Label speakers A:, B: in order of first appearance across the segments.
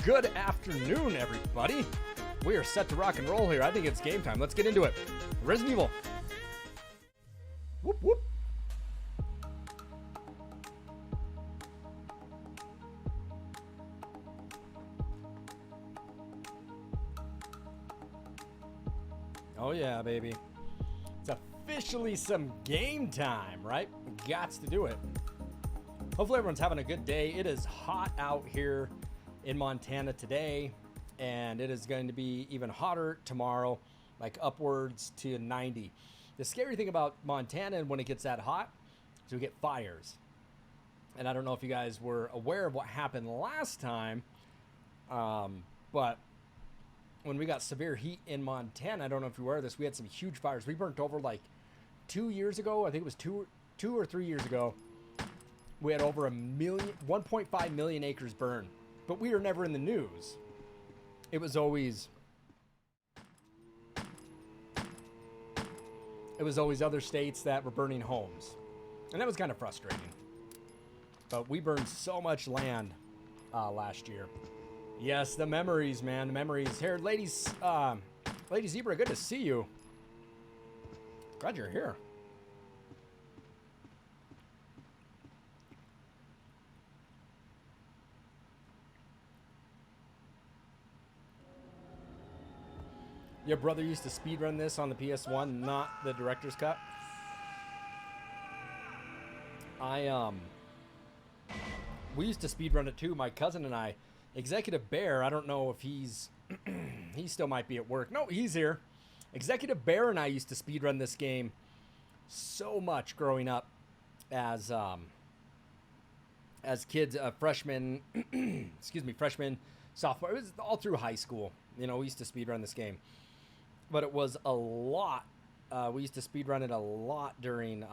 A: Good afternoon, everybody. We are set to rock and roll here. I think it's game time. Let's get into it. Resident Evil. Whoop, whoop. Oh yeah, baby. It's officially some game time, right? Gots to do it. Hopefully everyone's having a good day. It is hot out here in Montana today, and it is going to be even hotter tomorrow, like upwards to 90. The scary thing about Montana and when it gets that hot is we get fires. And I don't know if you guys were aware of what happened last time, but when we got severe heat in Montana, I don't know if you were aware of this, we had some huge fires. We burnt over like 2 years ago. I think it was two or 3 years ago. We had over 1.5 million acres burned, but we were never in the news. It was always other states that were burning homes, and that was kind of frustrating. But we burned so much land last year. Yes, the memories, man, the memories. Here, ladies, Lady Zebra, good to see you. Glad you're here. Your brother used to speedrun this on the PS1, not the director's cut. We used to speedrun it too, my cousin and I. Executive Bear, I don't know if he's... he still might be at work. No, he's here. Executive Bear and I used to speedrun this game so much growing up as kids, freshmen, excuse me, freshmen, sophomore. It was all through high school. You know, we used to speedrun this game. But it was a lot. We used to speedrun it a lot during...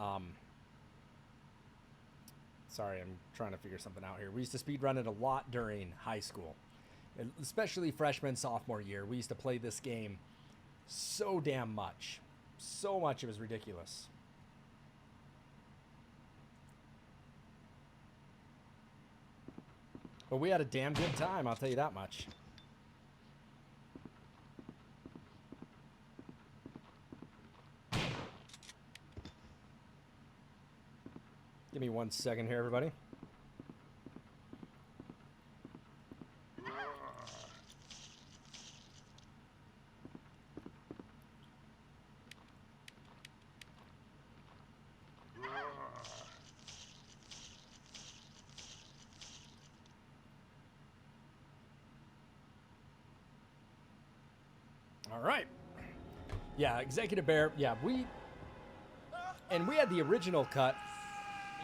A: sorry, I'm trying to figure something out here. We used to speedrun it a lot during high school. Especially freshman, sophomore year. We used to play this game so damn much. So much it was ridiculous. But we had a damn good time, I'll tell you that much. Give me 1 second here, everybody. All right. Yeah, Executive Bear. Yeah, we had the original cut.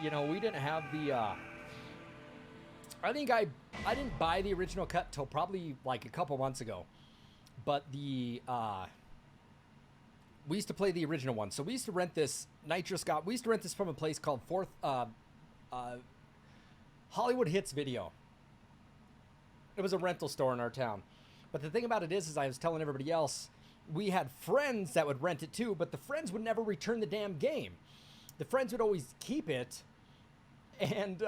A: You know, we didn't have the, I think I didn't buy the original cut till probably like a couple months ago. But we used to play the original one. So we used to rent this, Nitro Scott, we used to rent this from a place called Hollywood Hits Video. It was a rental store in our town. But the thing about it is I was telling everybody else, we had friends that would rent it too, but the friends would never return the damn game. The friends would always keep it, and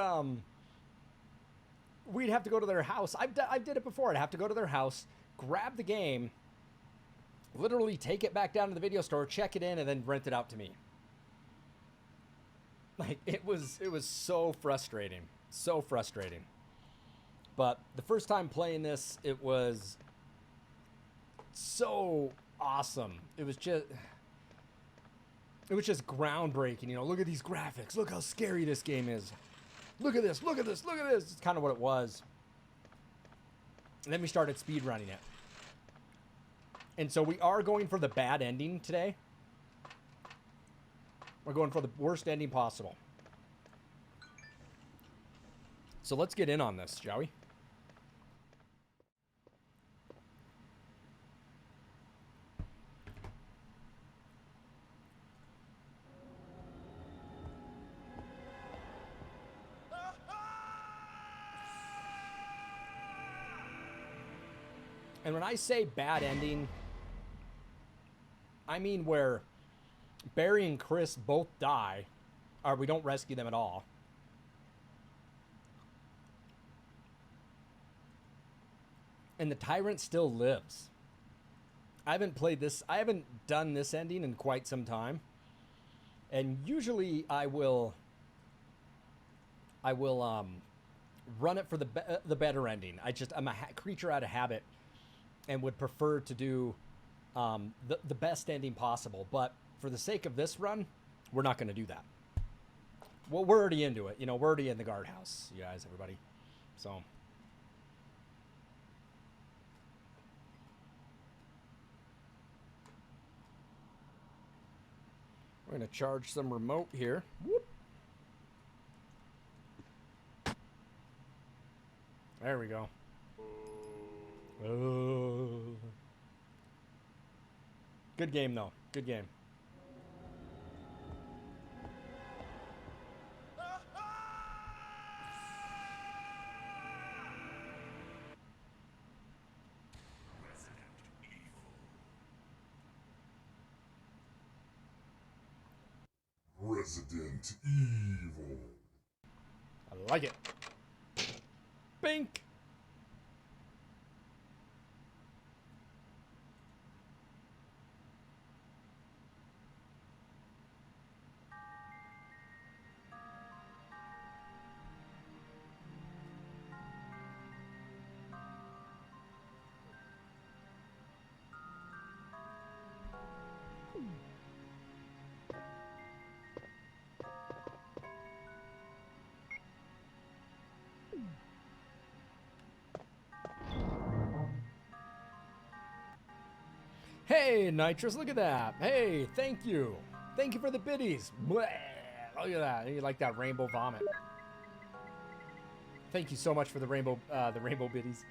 A: we'd have to go to their house. I did it before. I'd have to go to their house, grab the game, literally take it back down to the video store, check it in, and then rent it out to me. Like, it was so frustrating. So frustrating. But the first time playing this, it was so awesome. It was just groundbreaking. You know, look at these graphics. Look how scary this game is. Look at this. Look at this. Look at this. It's kind of what it was. And then we started speedrunning it. And so we are going for the bad ending today. We're going for the worst ending possible. So let's get in on this, shall we? And when I say bad ending, I mean where Barry and Chris both die, or we don't rescue them at all. And the tyrant still lives. I haven't played this. I haven't done this ending in quite some time. And usually I will run it for the better ending. I'm a creature out of habit and would prefer to do the best ending possible. But for the sake of this run, we're not going to do that. Well, we're already into it. You know, we're already in the guardhouse, you guys, everybody. So... we're going to charge some remote here. Whoop. There we go. Oh. Good game, though. Good game.
B: Resident Evil.
A: I like it. Bink. Hey, Nitrous, look at that. Hey, thank you. Thank you for the biddies. Bleh. Look at that. You like that rainbow vomit. Thank you so much for the rainbow biddies.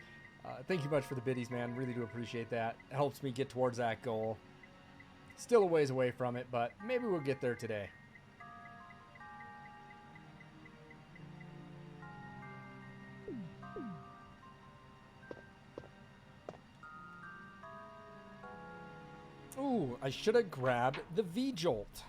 A: Thank you much for the biddies, man. Really do appreciate that. It helps me get towards that goal. Still a ways away from it, but maybe we'll get there today. Ooh, I should have grabbed the V-Jolt.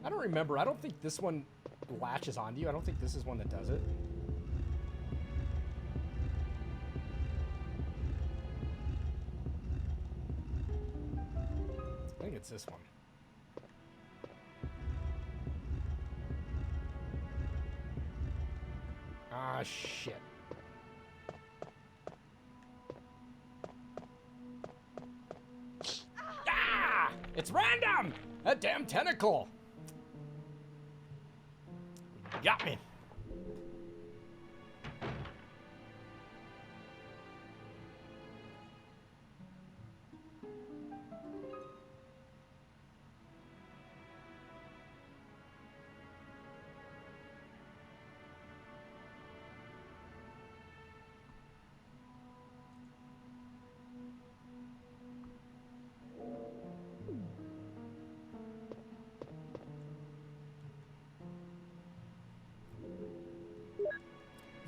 A: I don't remember. I don't think this one latches onto you. I don't think this is one that does it. I think it's this one. Ah, shit. Ah! It's random! That damn tentacle! Got me.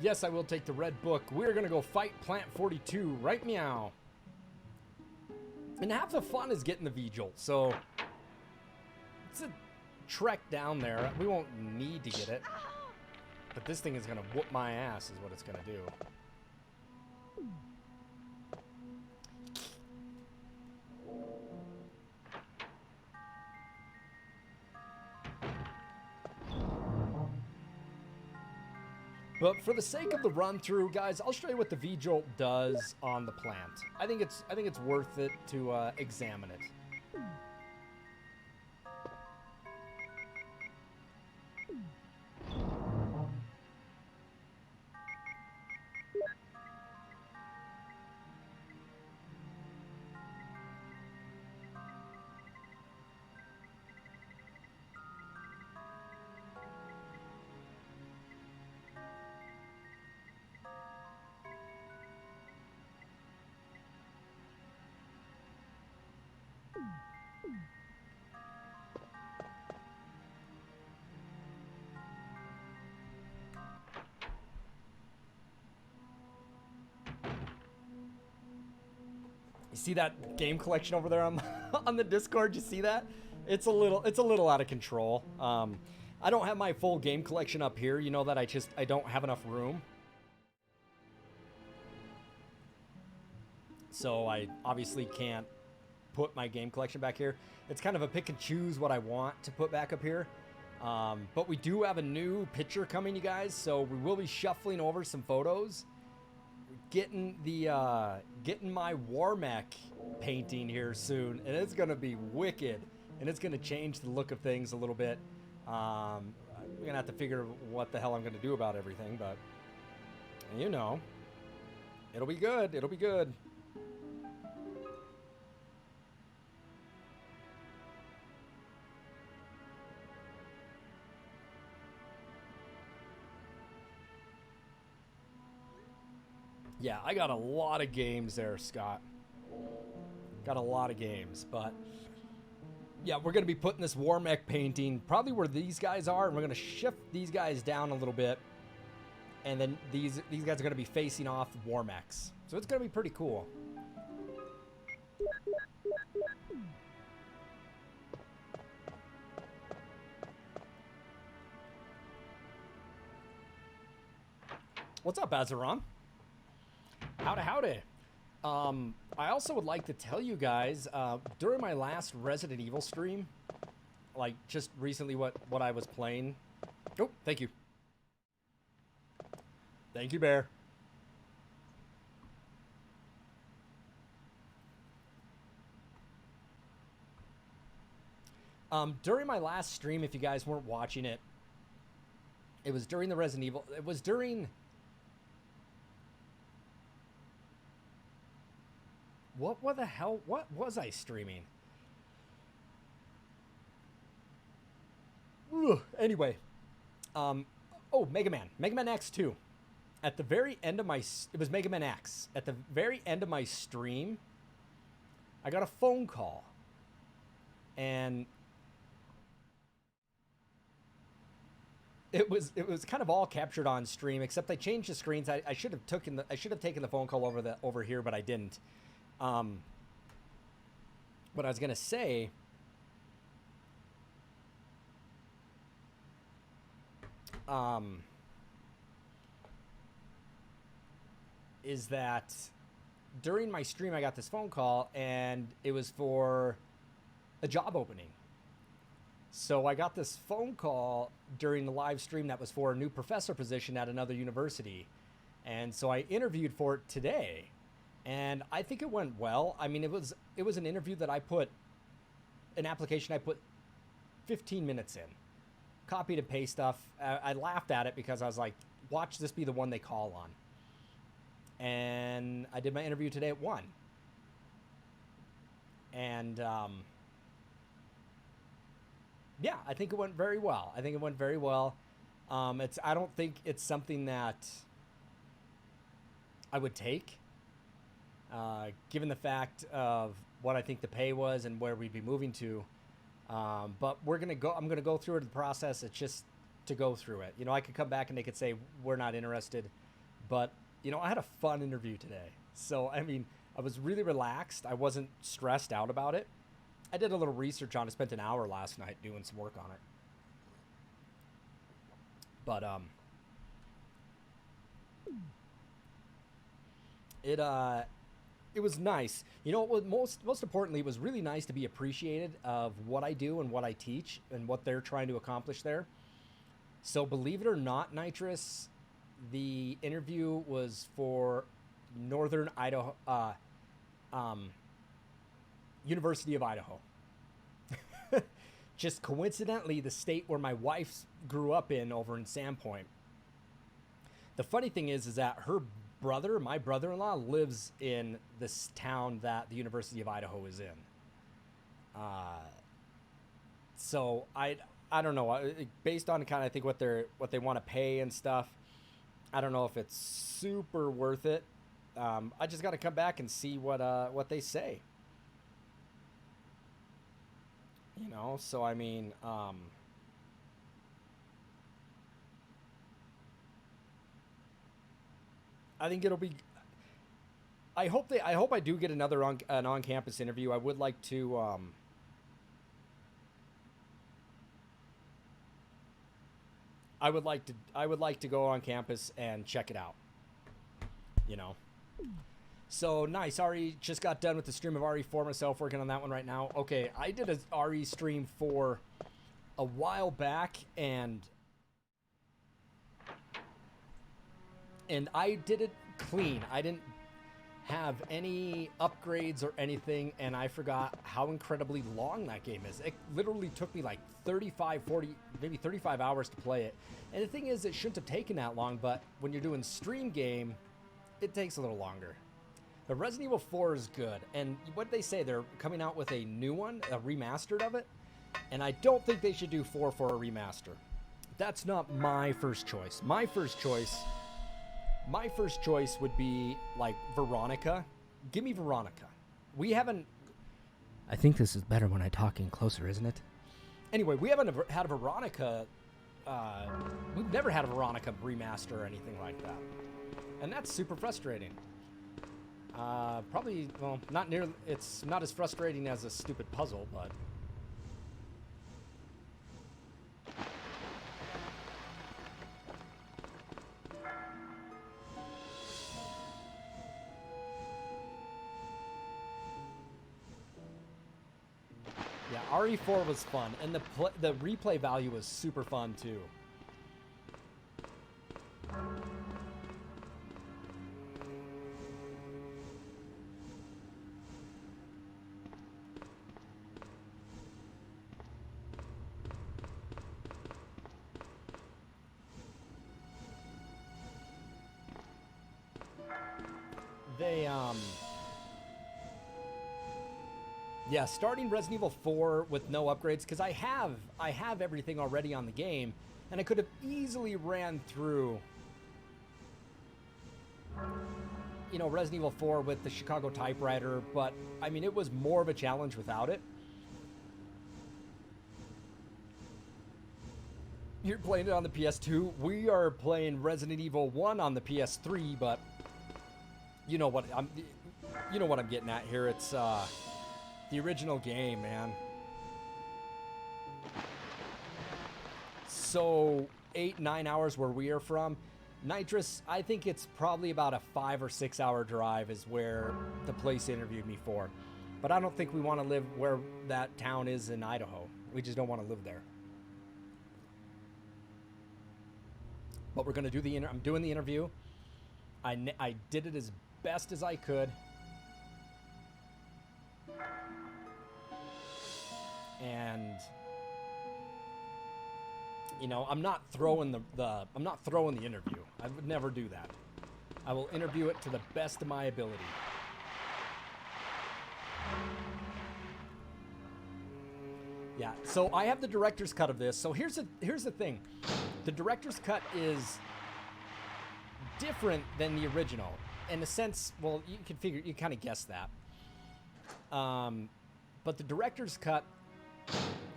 A: Yes, I will take the red book. We're going to go fight Plant 42. Right meow. And half the fun is getting the V-Jolt, so it's a trek down there. We won't need to get it. But this thing is going to whoop my ass is what it's going to do. But for the sake of the run through, guys, I'll show you what the V-Jolt does on the plant. I think it's worth it to examine it. You see that game collection over there on on the Discord? You see that? It's a little out of control. I don't have my full game collection up here. You know that I don't have enough room. So I obviously can't put my game collection back here. It's kind of a pick and choose what I want to put back up here. But we do have a new picture coming, you guys. So we will be shuffling over some photos. Getting my Warmech painting here soon. And it's going to be wicked. And it's going to change the look of things a little bit. We're going to have to figure what the hell I'm going to do about everything. But, you know, it'll be good. It'll be good. Yeah, I got a lot of games there, Scott. Got a lot of games, but yeah, we're going to be putting this Warmech painting probably where these guys are, and we're going to shift these guys down a little bit, and then these guys are going to be facing off Warmechs. So it's going to be pretty cool. What's up, Azaron? Howdy, howdy. I also would like to tell you guys, during my last Resident Evil stream, like just recently what I was playing. Oh, thank you. Thank you, Bear. During my last stream, if you guys weren't watching it, it was during the Resident Evil. It was during... What the hell? What was I streaming? Ugh. Anyway. Oh, Mega Man. Mega Man X2. At the very end of my... It was Mega Man X. At the very end of my stream, I got a phone call. And... It was kind of all captured on stream, except I changed the screens. I should have taken the phone call over here, but I didn't. What I was gonna say is that during my stream I got this phone call, and it was for a job opening. So I got this phone call during the live stream that was for a new professor position at another university, and so I interviewed for it today. And I think it went well. I mean, it was an interview that an application I put 15 minutes in. Copied and paste stuff. I laughed at it because I was like, watch this be the one they call on. And I did my interview today at 1. And, yeah, I think it went very well. I don't think it's something that I would take. Given the fact of what I think the pay was and where we'd be moving to. But I'm gonna go through the process. It's just to go through it. You know, I could come back and they could say, we're not interested. But, you know, I had a fun interview today. So, I mean, I was really relaxed. I wasn't stressed out about it. I did a little research on it. Spent an hour last night doing some work on it. But, it was nice. You know, what most importantly, it was really nice to be appreciated of what I do and what I teach and what they're trying to accomplish there. So believe it or not, Nitrous, the interview was for Northern Idaho, University of Idaho. Just coincidentally, the state where my wife grew up in over in Sandpoint. The funny thing is that my brother-in-law lives in this town that the University of Idaho is in. So I don't know, based on kind of I think what they want to pay and stuff, I don't know if it's super worth it. I just got to come back and see what they say. You know, so I mean, I think it'll be. I hope I do get an on-campus interview. I would like to. I would like to go on campus and check it out. You know. So nice. Ari just got done with the stream of RE4 myself, working on that one right now. Okay, I did a RE stream for a while back, and I did it clean. I didn't have any upgrades or anything, and I forgot how incredibly long that game is. It literally took me like 35, 40, maybe 35 hours to play it. And the thing is, it shouldn't have taken that long, but when you're doing stream game, it takes a little longer. The Resident Evil 4 is good, and what they say, they're coming out with a new one, a remastered of it, and I don't think they should do 4 for a remaster. That's not my first choice. My first choice would be like Veronica. Give me Veronica. We haven't... I think this is better when I talk in closer, isn't it? Anyway, we haven't had a Veronica... we've never had a Veronica remaster or anything like that. And that's super frustrating. Probably, well, not near... It's not as frustrating as a stupid puzzle, but... Yeah, RE4 was fun, and the replay value was super fun too. They yeah, starting Resident Evil 4 with no upgrades, because I have everything already on the game, and I could have easily ran through, you know, Resident Evil 4 with the Chicago typewriter, but I mean, it was more of a challenge without it. You're playing it on the PS2. We are playing Resident Evil 1 on the PS3, but you know what I'm getting at here. It's the original game, man. So 8-9 hours where we are from. Nitrous, I think it's probably about a 5 or 6 hour drive is where the place interviewed me for. But I don't think we want to live where that town is in Idaho. We just don't want to live there. But we're going to do the I'm doing the interview. I did it as best as I could. And you know, I'm not throwing the interview. I would never do that. I will interview it to the best of my ability. Yeah, so I have the director's cut of this. So here's the thing. The director's cut is different than the original. In a sense, well, you kind of guess that. But the director's cut,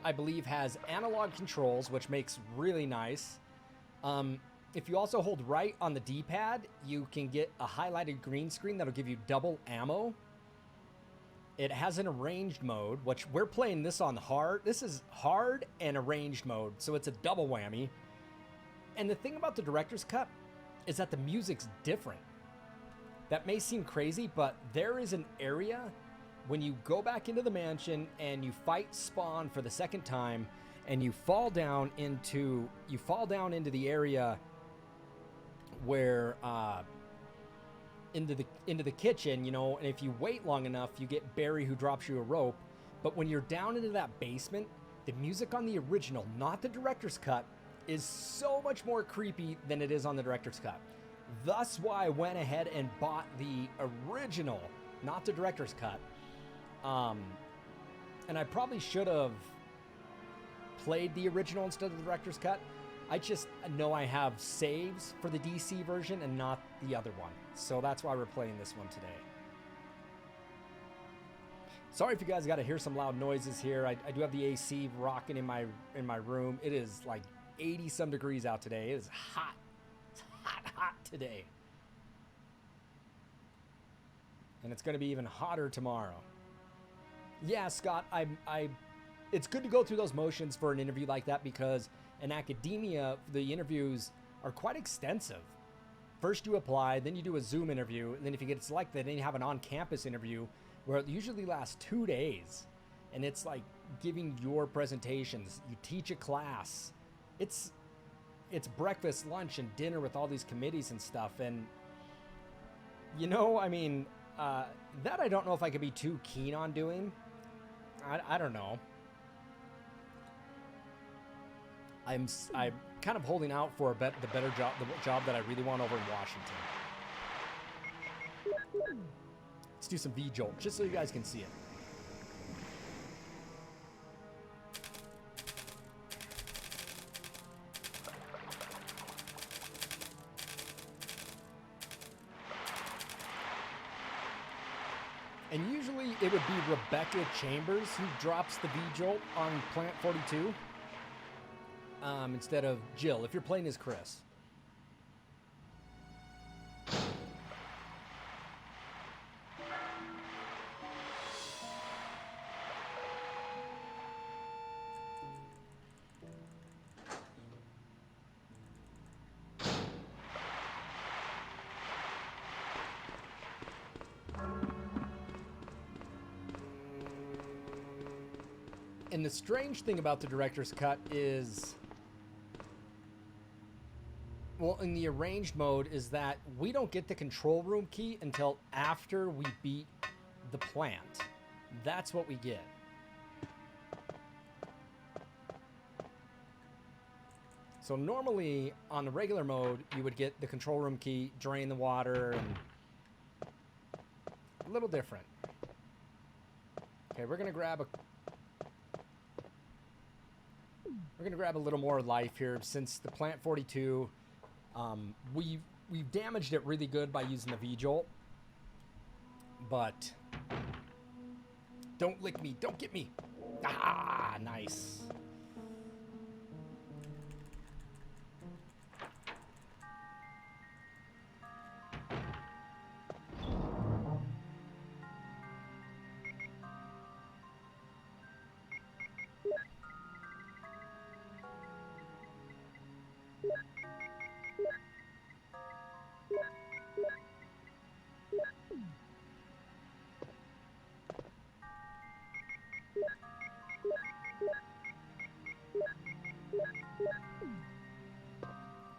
A: I believe, has analog controls, which makes really nice. If you also hold right on the D-pad, you can get a highlighted green screen that'll give you double ammo. It has an arranged mode, which we're playing this on hard. This is hard and arranged mode, so it's a double whammy. And the thing about the director's cut is that the music's different. That may seem crazy, but there is an area when you go back into the mansion and you fight Spawn for the second time, and you fall down into the area where into the kitchen, you know, and if you wait long enough, you get Barry, who drops you a rope. But when you're down into that basement, the music on the original, not the director's cut, is so much more creepy than it is on the director's cut. Thus why I went ahead and bought the original, not the director's cut. And I probably should have played the original instead of the director's cut. I just know I have saves for the DC version and not the other one. So that's why we're playing this one today. Sorry if you guys got to hear some loud noises here. I do have the AC rocking in my room. It is like 80 some degrees out today. It is hot. It's hot today. And it's going to be even hotter tomorrow. Yeah, Scott, it's good to go through those motions for an interview like that, because In academia, the interviews are quite extensive. First you apply, then you do a Zoom interview, and then if you get selected, then you have an on-campus interview where it usually lasts 2 days. And it's like giving your presentations. You teach a class. It's breakfast, lunch, and dinner with all these committees and stuff. And, you know, I mean, that I don't know if I could be too keen on doing. I don't know. I'm kind of holding out for the better job, the job that I really want over in Washington. Let's do some V-Jolt, just so you guys can see it. And usually it would be Rebecca Chambers who drops the V-Jolt on Plant 42 instead of Jill, if you're playing as Chris. And the strange thing about the director's cut is, well, in the arranged mode, is that we don't get the control room key until after we beat the plant. That's what we get. So normally on the regular mode, you would get the control room key, drain the water, and a little different. Okay, we're gonna grab a little more life here since the Plant 42. We've damaged it really good by using the V-Jolt, but don't lick me, don't get me. Ah, nice.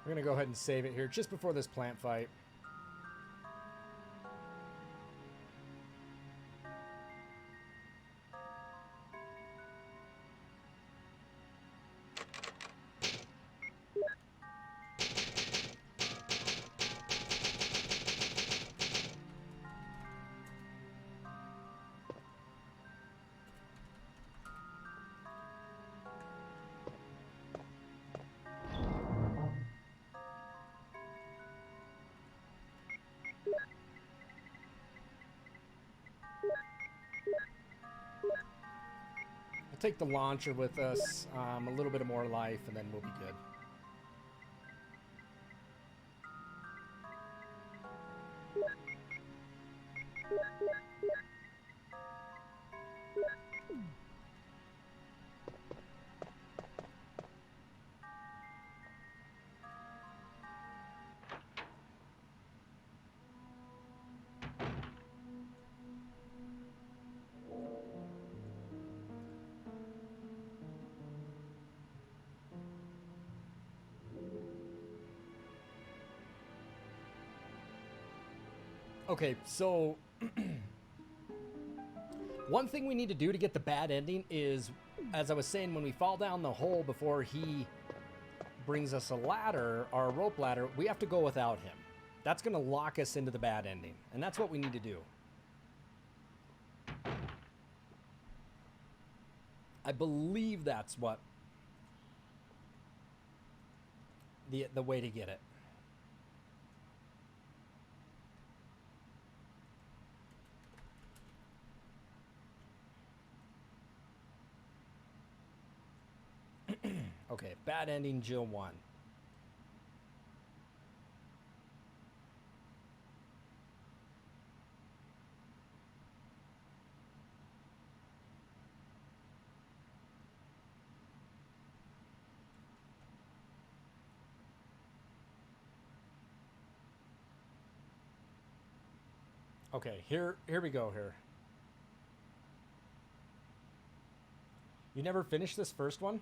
A: We're going to go ahead and save it here just before this plant fight. We'll take the launcher with us, a little bit of more life, and then we'll be good. Okay, so one thing we need to do to get the bad ending is, as I was saying, when we fall down the hole before he brings us a ladder or a rope ladder, we have to go without him. That's going to lock us into the bad ending, and that's what we need to do. I believe that's what the way to get it. Okay, bad ending, Jill 1. Okay, here we go here. You never finished this first one?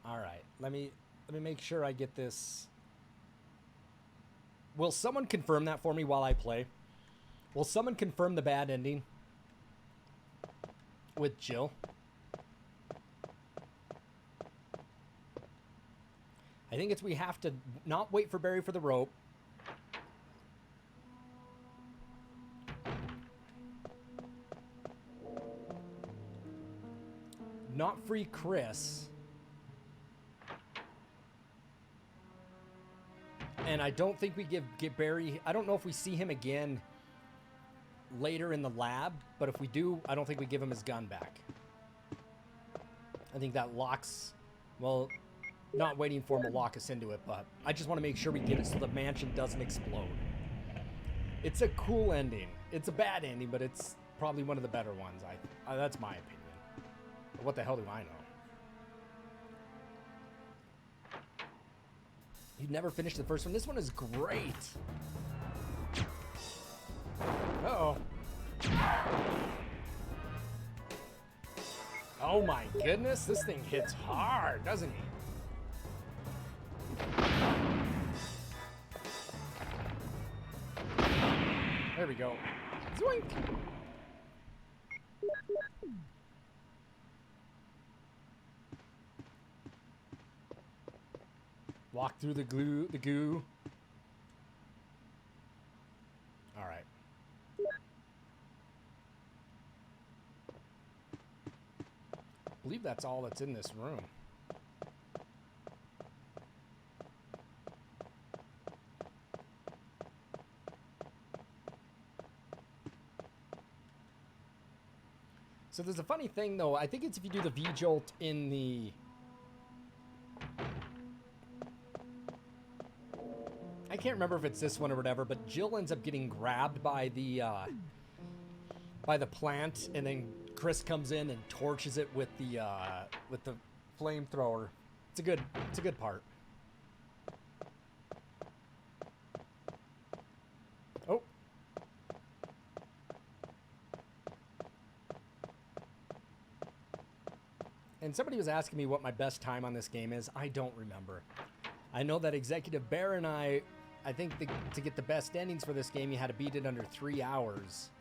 A: All right. Let me make sure I get this. Will someone confirm that for me while I play? Will someone confirm the bad ending with Jill? I think it's we have to not wait for Barry for the rope. Not free Chris. And I don't think we get Barry. I don't know if we see him again later in the lab, but if we do, I don't think we give him his gun back. I think that locks, well, not waiting for him to lock us into it, but I just want to make sure we get it so the mansion doesn't explode. It's a cool ending. It's a bad ending, but it's probably one of the better ones. That's my opinion. But what the hell do I know? You never finished the first one. This one is great. Uh-oh. Oh my goodness, this thing hits hard, doesn't he? There we go. Zoink! Walk through the goo. All right. I believe that's all that's in this room. So there's a funny thing, though. I think it's if you do the V-jolt in the... I can't remember if it's this one or whatever, but Jill ends up getting grabbed by the plant, and then Chris comes in and torches it with the flamethrower. It's a good part. Oh. And somebody was asking me what my best time on this game is. I don't remember. I know that Executive Bear and I think to get the best endings for this game, you had to beat it under 3 hours.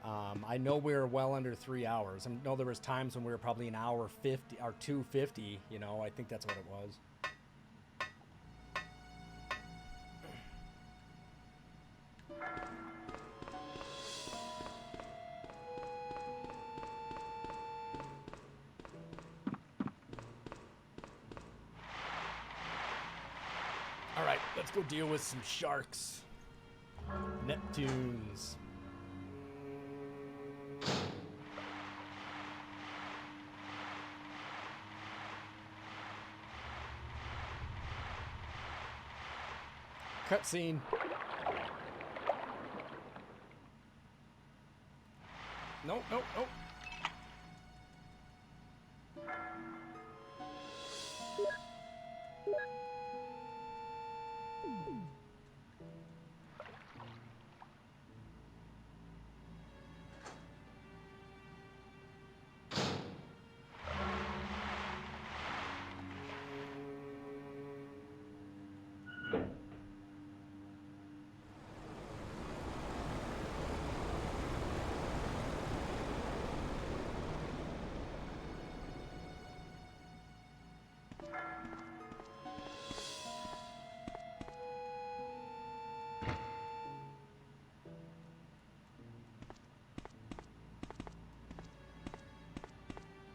A: I know we were well under 3 hours. I know there was times when we were probably an hour 50 or 2:50. You know, I think that's what it was. All right, let's go deal with some sharks. Neptunes. Cutscene. Nope, nope, nope.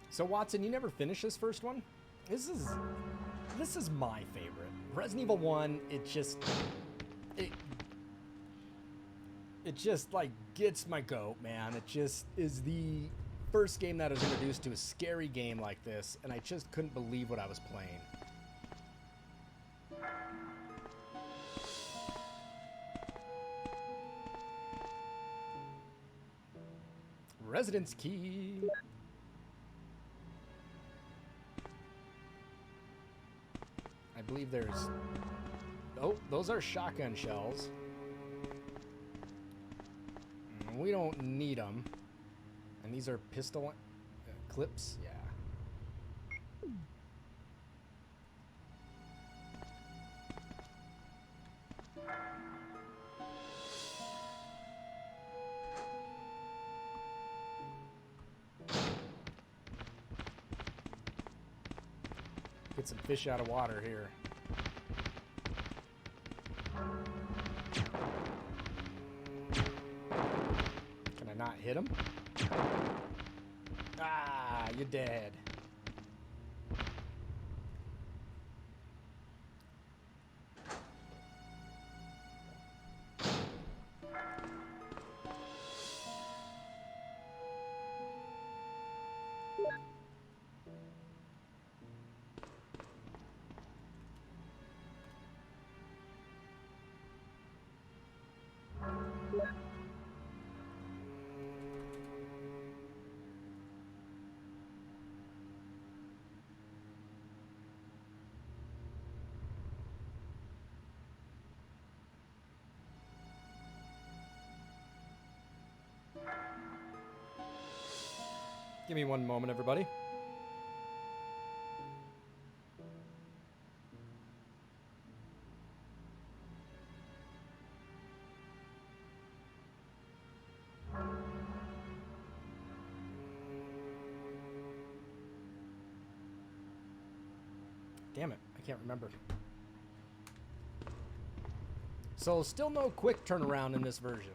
A: So Watson, you never finished this first one? This is my favorite. Resident Evil 1, it just like gets my goat, man. It just is the first game that I was introduced to a scary game like this, and I just couldn't believe what I was playing. Residence key. believe there's... Oh, those are shotgun shells. We don't need them. And these are pistol clips? Yeah. Get some fish out of water here. Can I not hit him? Ah, you're dead. Give me one moment, everybody. Damn it, I can't remember. So, still no quick turnaround in this version.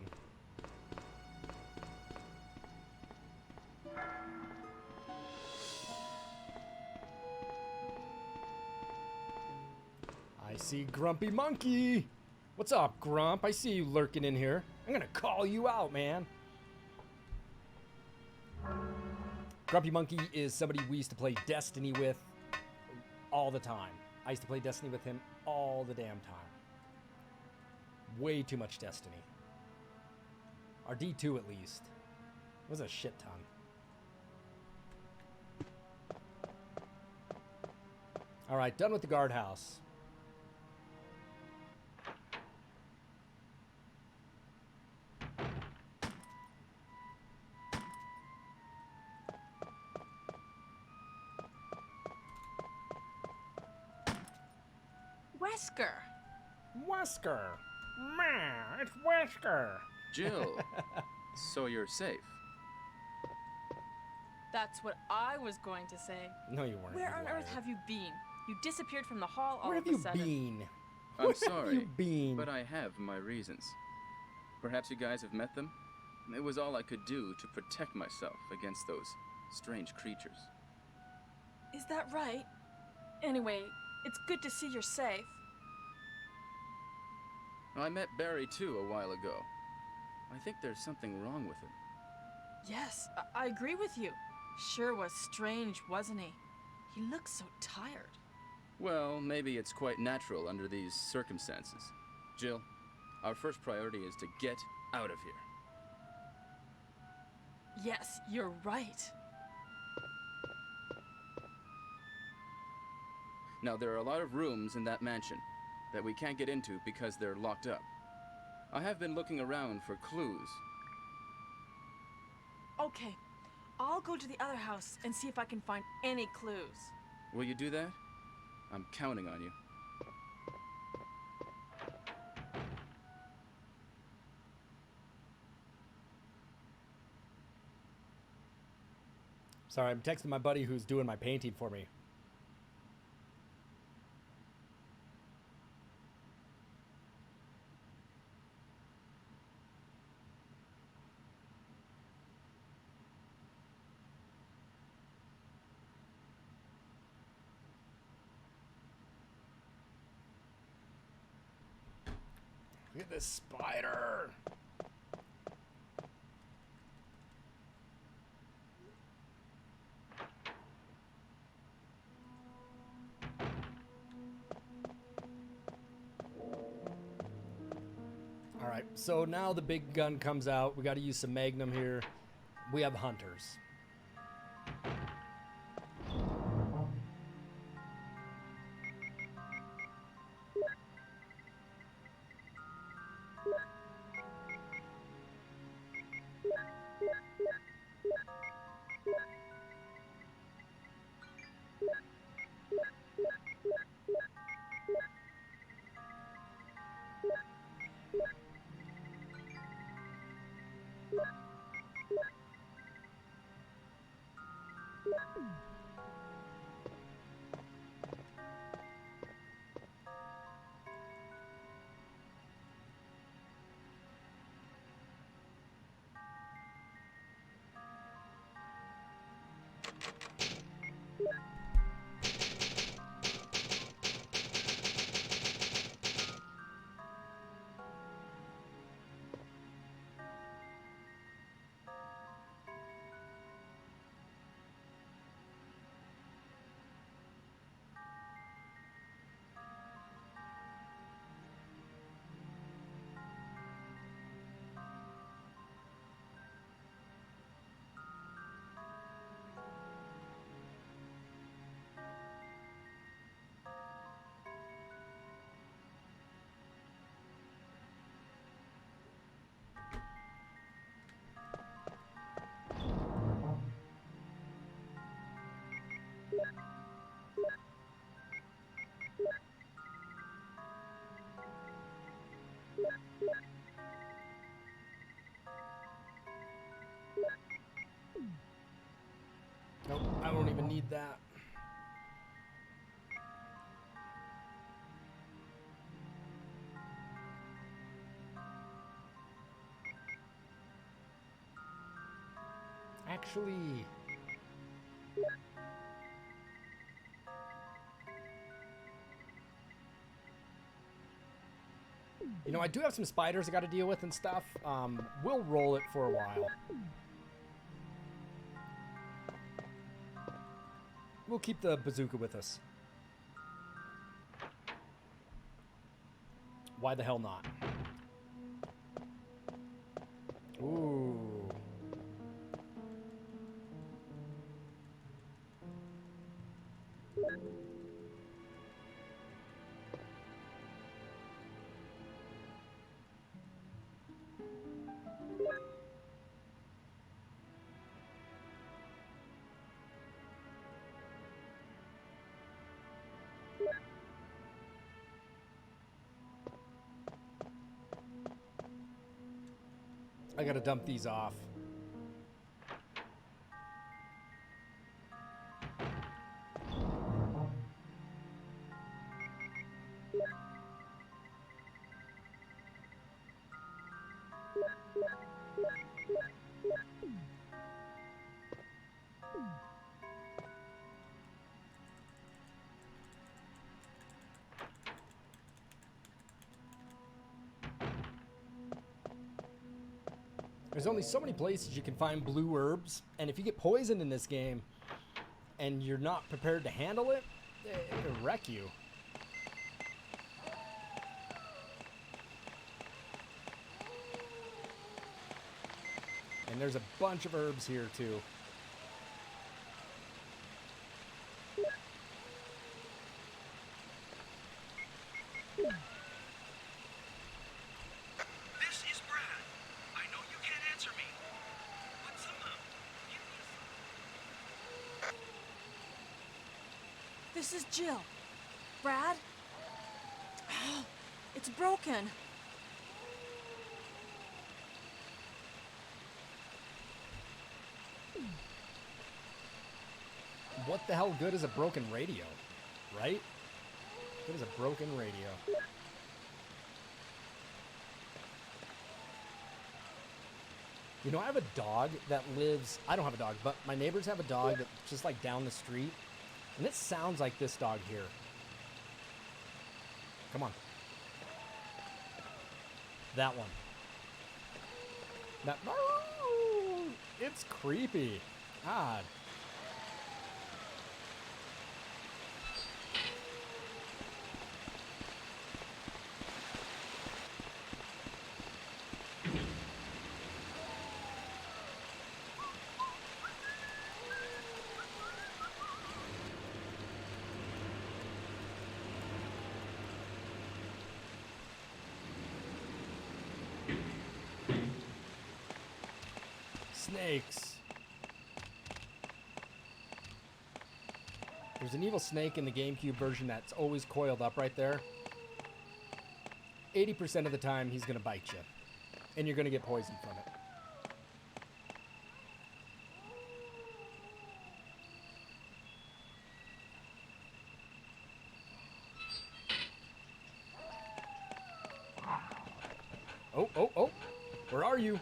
A: I see Grumpy Monkey. What's up, Grump? I see you lurking in here. I'm gonna call you out, man. Grumpy Monkey is somebody we used to play Destiny with all the time. I used to play Destiny with him all the damn time. Way too much Destiny. Our D2 at least. It was a shit ton. Alright, done with the guardhouse.
B: Wesker.
A: Wesker! Man, it's Wesker!
C: Jill, so you're safe.
B: That's what I was going to say.
A: No, you weren't.
B: Where on earth have you been? You disappeared from the hall all
A: Where
B: of
A: have
B: a
A: you
B: sudden.
A: been?
C: I'm
A: Where
C: sorry,
A: have you been?
C: but I have my reasons. Perhaps you guys have met them? It was all I could do to protect myself against those strange creatures.
B: Is that right? Anyway, it's good to see you're safe.
C: I met Barry too a while ago. I think there's something wrong with him.
B: Yes, I agree with you. Sure was strange, wasn't he? He looked so tired.
C: Well, maybe it's quite natural under these circumstances. Jill, our first priority is to get out of here.
B: Yes, you're right.
C: Now, there are a lot of rooms in that mansion that we can't get into because they're locked up. I have been looking around for clues.
B: Okay, I'll go to the other house and see if I can find any clues.
C: Will you do that? I'm counting on you.
A: Sorry, I'm texting my buddy who's doing my painting for me. Look at this spider! Alright, so now the big gun comes out. We gotta use some Magnum here. We have hunters. Nope, I don't even need that. Actually, you know, I do have some spiders I got to deal with and stuff. We'll roll it for a while. We'll keep the bazooka with us. Why the hell not? Ooh. I gotta dump these off. There's only so many places you can find blue herbs, and if you get poisoned in this game and you're not prepared to handle it, it'll wreck you. And there's a bunch of herbs here too.
B: This is Jill. Brad? Oh, it's broken.
A: What the hell good is a broken radio, right? Good is a broken radio. You know, I have a dog that lives... I don't have a dog, but my neighbors have a dog that's just like down the street. And it sounds like this dog here. Come on. That one. That... It's creepy. God. Snakes. There's an evil snake in the GameCube version that's always coiled up right there. 80% of the time, he's going to bite you. And you're going to get poisoned from it. Oh, oh, oh. Where are you?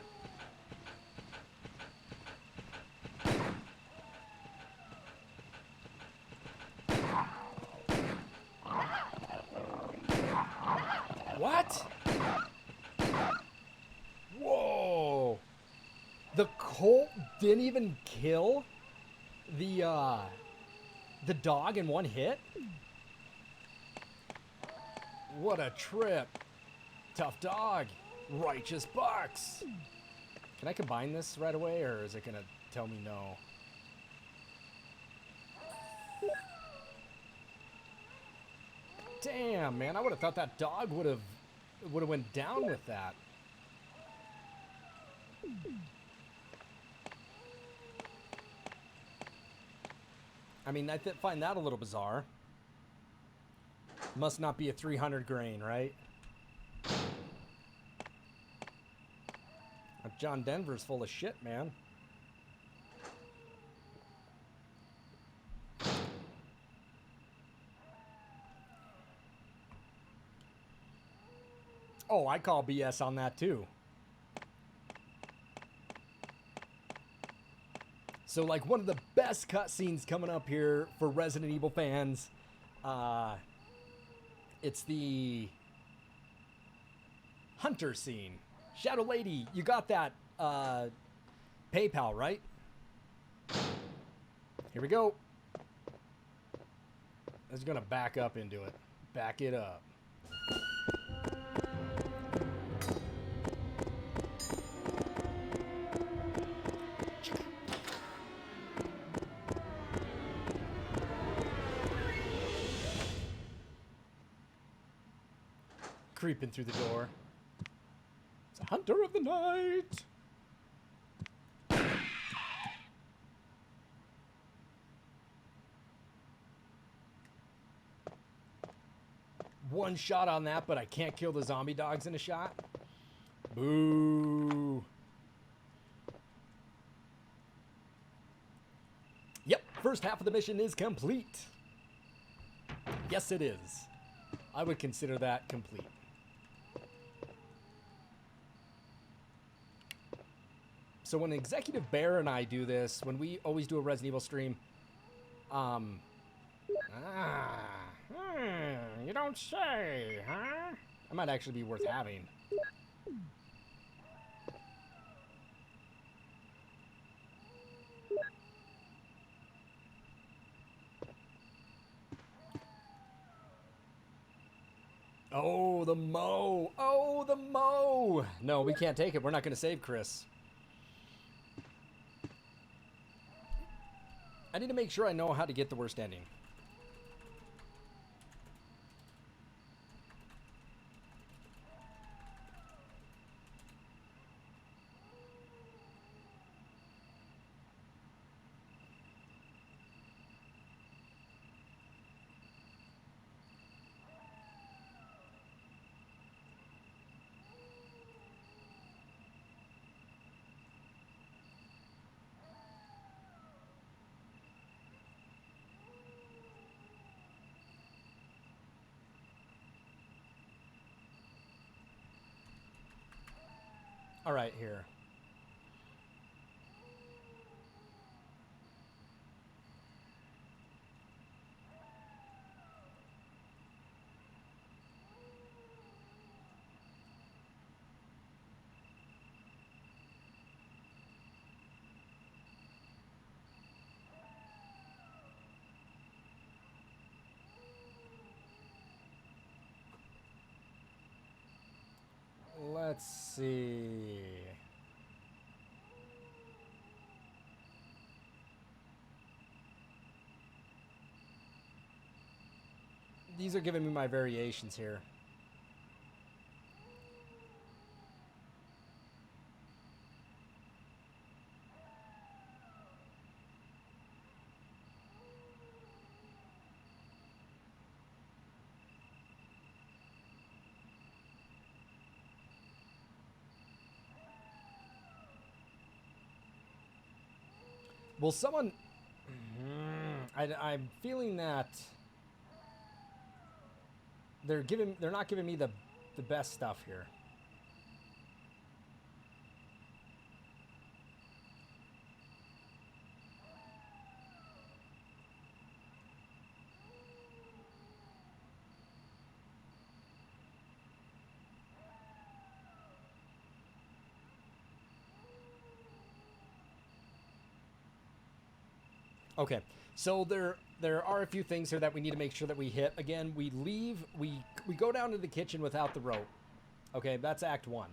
A: What? Whoa. The Colt didn't even kill the dog in one hit? What a trip. Tough dog. Righteous bucks. Can I combine this right away, or is it going to tell me no? Damn, man. I would have thought that dog would have went down with that. I mean, I find that a little bizarre. Must not be a 300 grain, right? John Denver's full of shit, man. Oh, I call BS on that too. So, like, one of the best cutscenes coming up here for Resident Evil fans, it's the Hunter scene. Shadow Lady, you got that PayPal, right? Here we go. I was gonna back up into it. Back it up. Creeping through the door. It's a hunter of the night. One shot on that, but I can't kill the zombie dogs in a shot. Boo. Yep, first half of the mission is complete. Yes, it is. I would consider that complete. So when Executive Bear and I do this, when we always do a Resident Evil stream, you don't say, huh? That might actually be worth having. Oh, the Mo. Oh, the Mo. No, we can't take it. We're not going to save Chris. I need to make sure I know how to get the worst ending. All right, here. Let's see. These are giving me my variations here. Will someone... I'm feeling that they're not giving me the best stuff here. Okay, so there are a few things here that we need to make sure that we hit. Again, we go down to the kitchen without the rope. Okay, that's Act 1.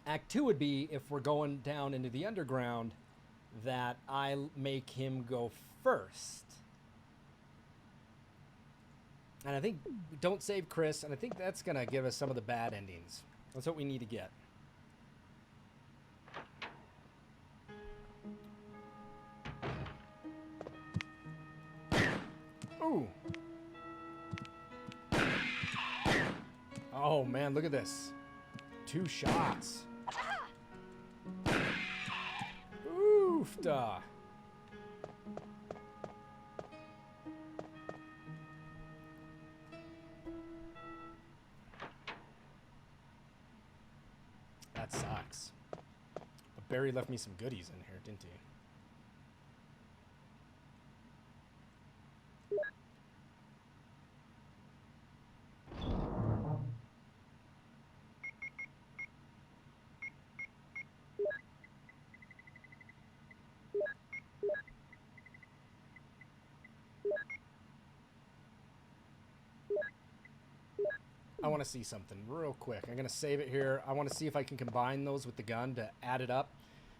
A: Act 2 would be if we're going down into the underground, that I make him go first. And I think don't save Chris, and I think that's going to give us some of the bad endings. That's what we need to get. Ooh. Oh, man, look at this. 2 shots. Oofda. That sucks. But Barry left me some goodies in here, didn't he? I want to see something real quick. I'm going to save it here. I want to see if I can combine those with the gun to add it up.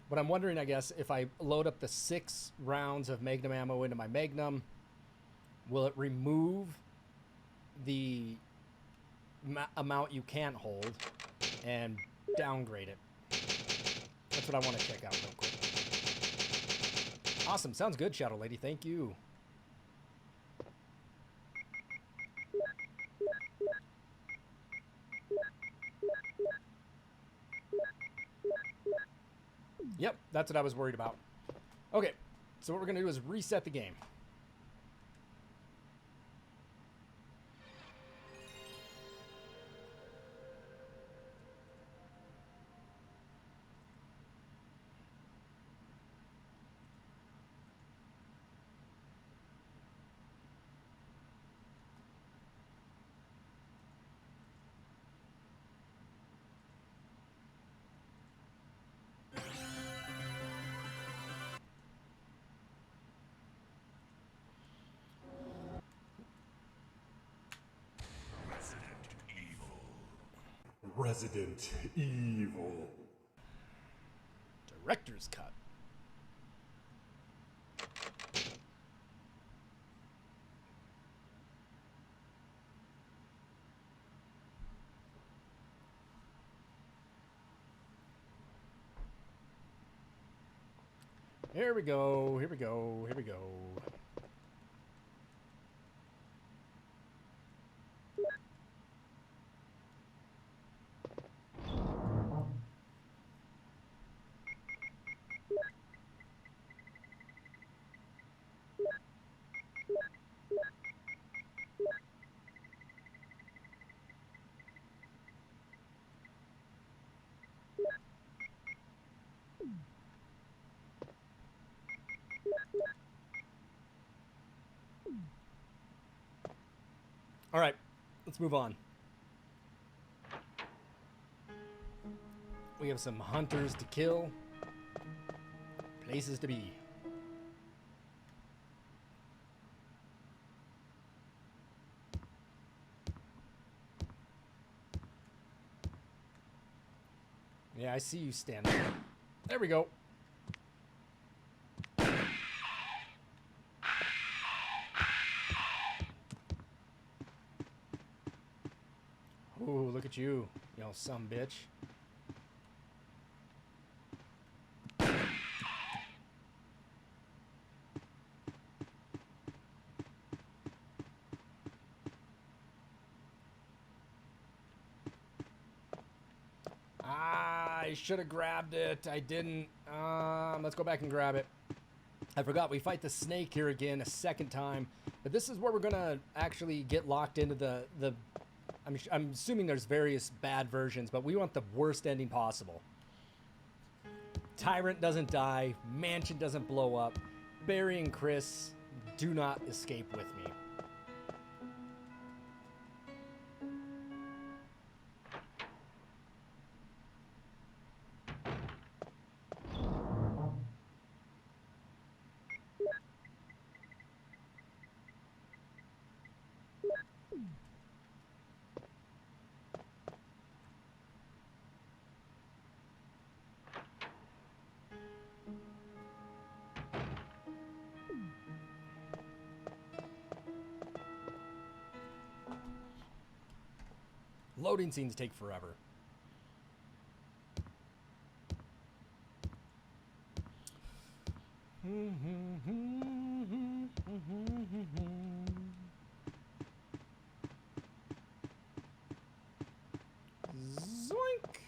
A: But I'm wondering, I guess, if I load up the 6 rounds of Magnum ammo into my Magnum, will it remove the amount you can't hold and downgrade it? That's what I want to check out real quick. Awesome. Sounds good, Shadow Lady. Thank you. Yep, that's what I was worried about. Okay, so what we're going to do is reset the game.
D: Resident Evil.
A: Director's cut. Here we go, here we go, here we go. All right, let's move on. We have some hunters to kill, places to be. Yeah, I see you standing there. There we go. Ooh, look at you, you some bitch. I should have grabbed it. I didn't. Let's go back and grab it. I forgot we fight the snake here again a second time. But this is where we're going to actually get locked into the I'm assuming there's various bad versions, but we want the worst ending possible. Tyrant doesn't die. Mansion doesn't blow up. Barry and Chris do not escape with me. loading scenes take forever. Zoink!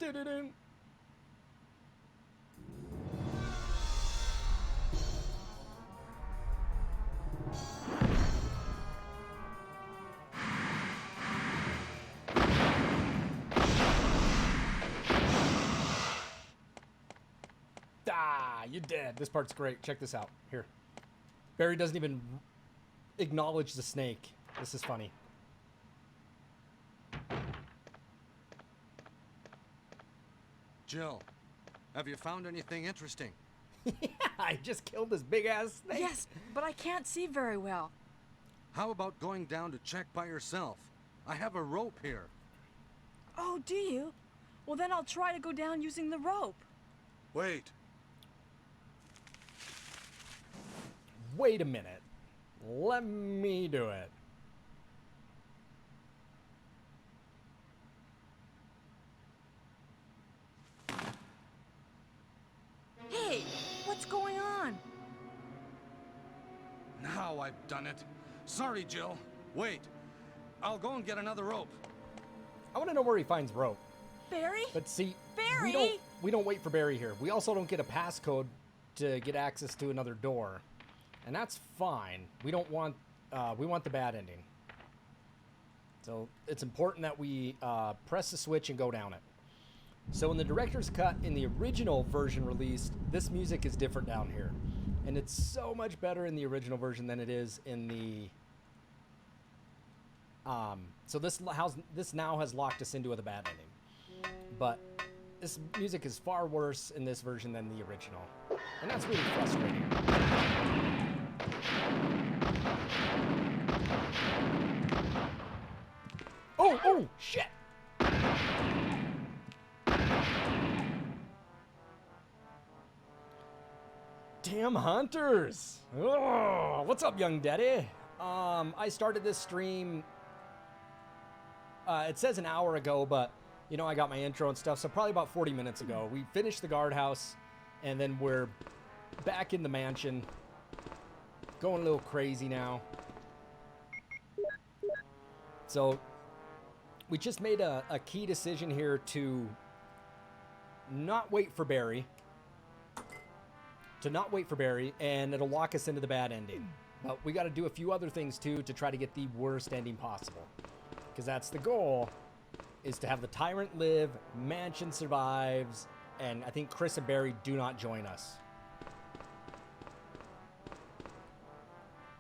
A: Doo-doo-doo. Ah, you're dead. This part's great. Check this out. Here. Barry doesn't even acknowledge the snake. This is funny.
E: Jill, have you found anything interesting?
A: Yeah, I just killed this big ass snake.
B: Yes, but I can't see very well.
E: How about going down to check by yourself? I have a rope here.
B: Oh, do you? Well, then I'll try to go down using the rope.
E: Wait.
A: Wait a minute. Let me do it.
B: Hey, what's going on?
E: Now I've done it. Sorry, Jill. Wait. I'll go and get another rope.
A: I want to know where he finds rope.
B: Barry?
A: But see,
B: Barry!
A: we don't wait for Barry here. We also don't get a passcode to get access to another door. And that's fine. We don't want we want the bad ending. So it's important that we press the switch and go down it. So in the director's cut, in the original version released, this music is different down here. And it's so much better in the original version than it is in the... So this now has locked us into the bad ending. But this music is far worse in this version than the original. And that's really frustrating. Oh, shit! Damn hunters! Oh, what's up, young daddy? I started this stream, it says an hour ago, but, you know, I got my intro and stuff, so probably about 40 minutes ago. We finished the guardhouse, and then we're back in the mansion. Going a little crazy now. So, we just made a key decision here to not wait for Barry. And it'll lock us into the bad ending. But we got to do a few other things too to try to get the worst ending possible. Because that's the goal, is to have the tyrant live, mansion survives, and I think Chris and Barry do not join us.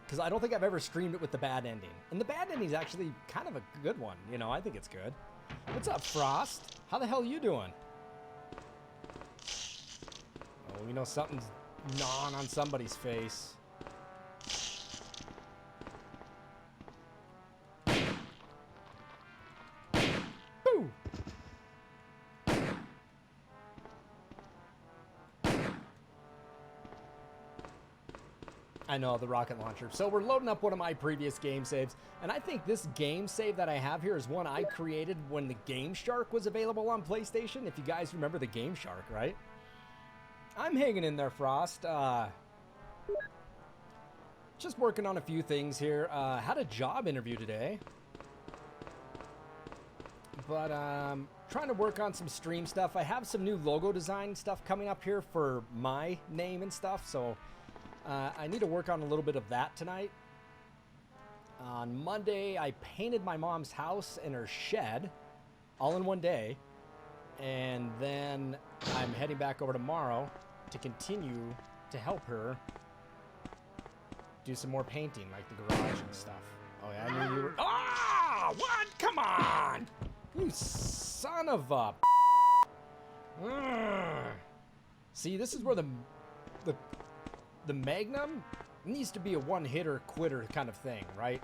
A: Because I don't think I've ever streamed it with the bad ending. And the bad ending is actually kind of a good one. You know, I think it's good. What's up, Frost? How the hell are you doing? Oh, you know something's gnawing on somebody's face. Boo! I know, the rocket launcher. So we're loading up one of my previous game saves, and I think this game save that I have here is one I created when the Game Shark was available on PlayStation. If you guys remember the Game Shark, right? I'm hanging in there, Frost. Just working on a few things here. Had a job interview today. But trying to work on some stream stuff. I have some new logo design stuff coming up here for my name and stuff, so I need to work on a little bit of that tonight. On Monday, I painted my mom's house and her shed all in one day. And then I'm heading back over tomorrow to continue to help her do some more painting, like the garage and stuff. Oh, yeah, I knew you were... Ah! What? Come on! You son of a... See, this is where the Magnum needs to be a one-hitter quitter kind of thing, right?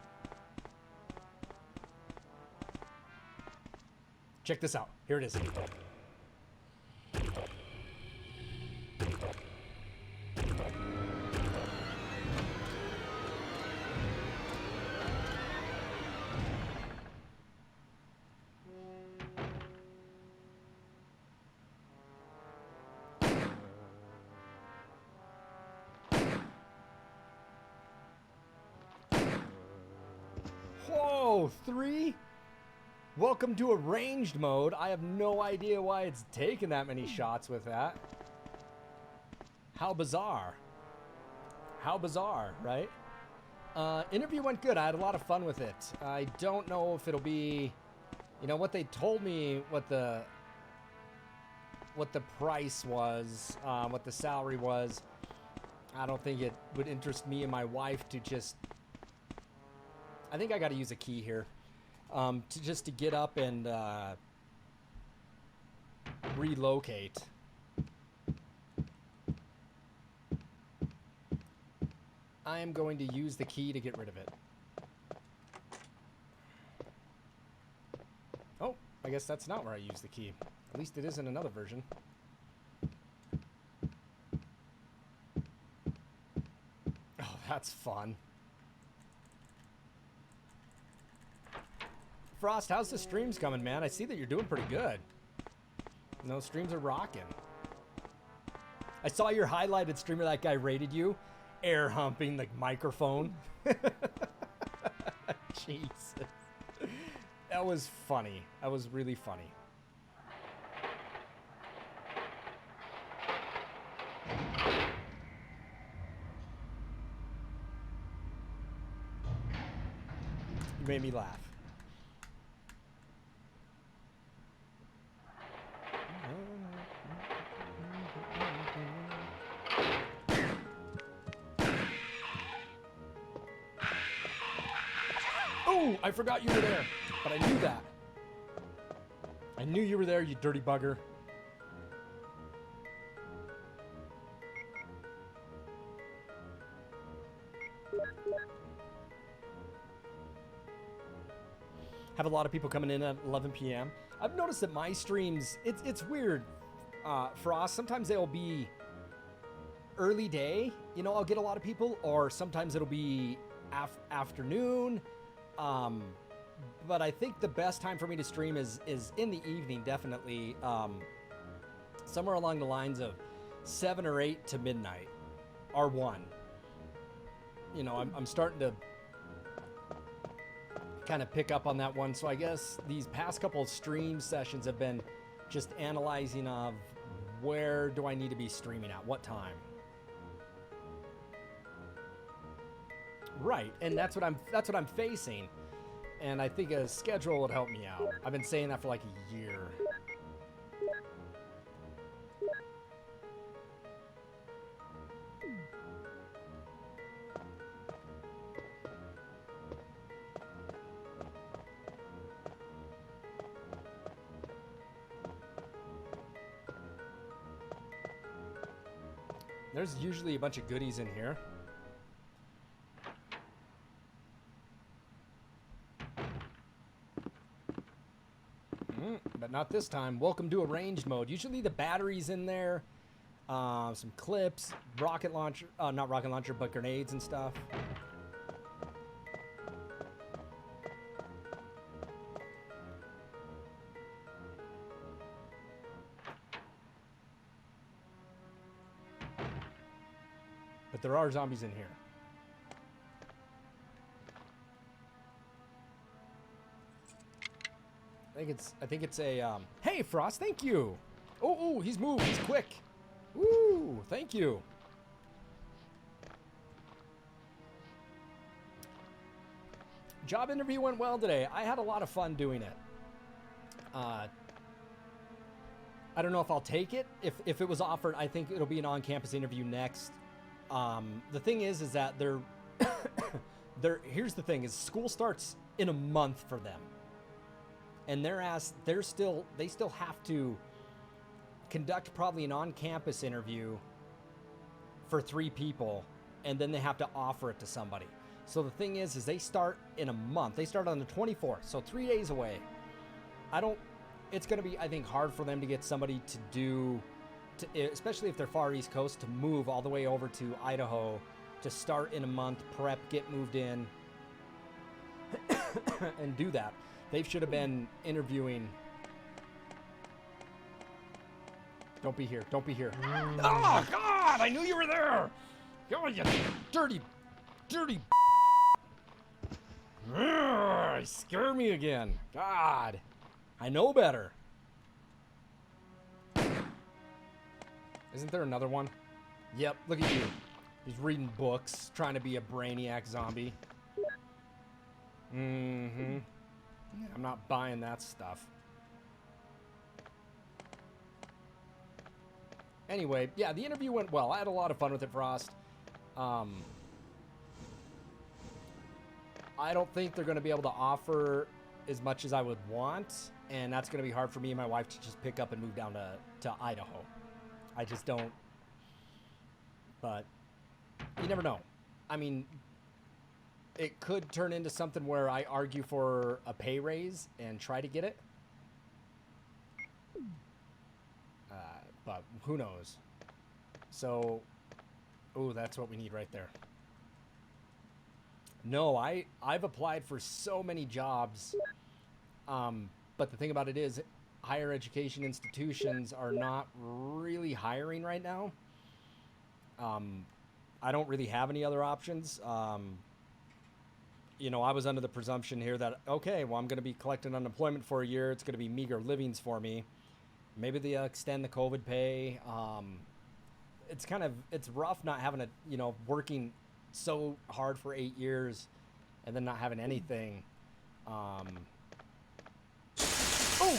A: Check this out. Here it is. Whoa, 3? Welcome to arranged mode. I have no idea why it's taking that many shots with that. How bizarre. How bizarre, right? Interview went good. I had a lot of fun with it. I don't know if it'll be... You know, what they told me, what the price was, what the salary was, I don't think it would interest me and my wife to just... I think I got to use a key here. To get up and relocate. I am going to use the key to get rid of it. Oh, I guess that's not where I use the key. At least it is in another version. Oh, that's fun. Frost, how's the streams coming, man? I see that you're doing pretty good. No, streams are rocking. I saw your highlighted streamer, that guy rated you. Air humping the microphone. Jesus. That was funny. That was really funny. You made me laugh. Oh, I forgot you were there, but I knew that. I knew you were there, you dirty bugger. Have a lot of people coming in at 11 p.m. I've noticed that my streams, it's weird, Frost. Sometimes they'll be early day, you know, I'll get a lot of people, or sometimes it'll be afternoon. But I think the best time for me to stream is in the evening, definitely. Somewhere along the lines of 7 or 8 to midnight, or 1. You know, I'm starting to kind of pick up on that one. So I guess these past couple of stream sessions have been just analyzing of where do I need to be streaming at, what time. Right, and that's what I'm facing. And I think a schedule would help me out. I've been saying that for like a year. There's usually a bunch of goodies in here. But not this time. Welcome to arranged mode. Usually the battery's in there, some clips, rocket launcher, not rocket launcher, but grenades and stuff. But there are zombies in here. I think it's a, hey, Frost, thank you. Oh, he's moved. He's quick. Ooh, thank you. Job interview went well today. I had a lot of fun doing it. I don't know if I'll take it. If it was offered, I think it'll be an on-campus interview next. The thing is that here's the thing, is school starts in a month for them. and they still have to conduct probably an on-campus interview for 3 people, and then they have to offer it to somebody. So the thing is they start in a month. They start on the 24th, so 3 days away. It's going to be, I think, hard for them to get somebody to do, especially if they're far East Coast, to move all the way over to Idaho to start in a month, prep, get moved in, and do that. They should have been interviewing. Don't be here. Don't be here. Oh, God! I knew you were there! Oh, you dirty. Scare me again. God. I know better. Isn't there another one? Yep, look at you. He's reading books, trying to be a brainiac zombie. Mm-hmm. Yeah, I'm not buying that stuff. Anyway, yeah, the interview went well. I had a lot of fun with it, Frost. I don't think they're going to be able to offer as much as I would want, and that's going to be hard for me and my wife to just pick up and move down to Idaho. I just don't. But you never know. I mean, it could turn into something where I argue for a pay raise and try to get it. But who knows? So, oh, that's what we need right there. No, I've applied for so many jobs, but the thing about it is higher education institutions are not really hiring right now. I don't really have any other options. You know, I was under the presumption here that, okay, well, I'm going to be collecting unemployment for a year. It's going to be meager livings for me. Maybe they'll extend the COVID pay. It's rough not having working so hard for 8 years and then not having anything. Oh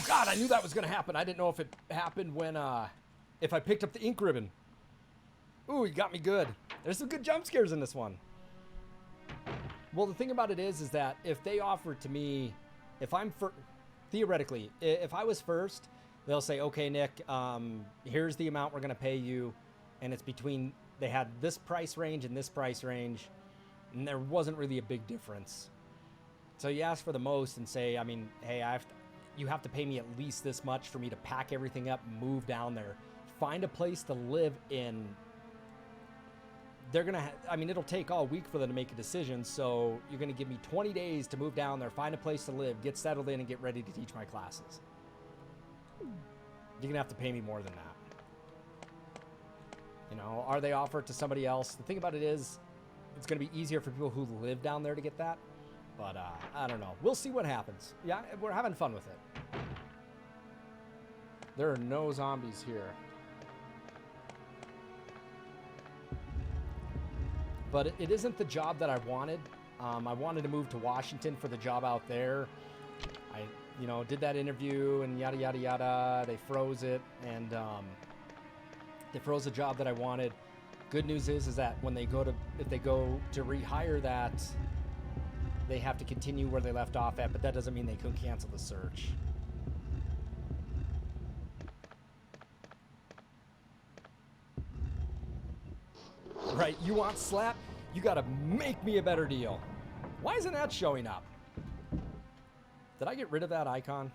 A: God, I knew that was going to happen. I didn't know if it happened when, if I picked up the ink ribbon. Ooh, you got me good. There's some good jump scares in this one. Well, the thing about it is that if they offer to me, theoretically, if I was first, they'll say, okay, Nick, here's the amount we're going to pay you. And it's between, they had this price range and this price range, and there wasn't really a big difference. So you ask for the most and say, I mean, hey, you have to pay me at least this much for me to pack everything up, move down there, find a place to live in. They're going to, it'll take all week for them to make a decision. So you're going to give me 20 days to move down there, find a place to live, get settled in, and get ready to teach my classes. You're going to have to pay me more than that. You know, are they offered to somebody else? The thing about it is, it's going to be easier for people who live down there to get that. But I don't know. We'll see what happens. Yeah, we're having fun with it. There are no zombies here. But it isn't the job that I wanted. I wanted to move to Washington for the job out there. I did that interview and yada, yada, yada. They froze it, and they froze the job that I wanted. Good news is that if they go to rehire that, they have to continue where they left off at, but that doesn't mean they could cancel the search. Right, you want slap? You gotta make me a better deal. Why isn't that showing up? Did I get rid of that icon?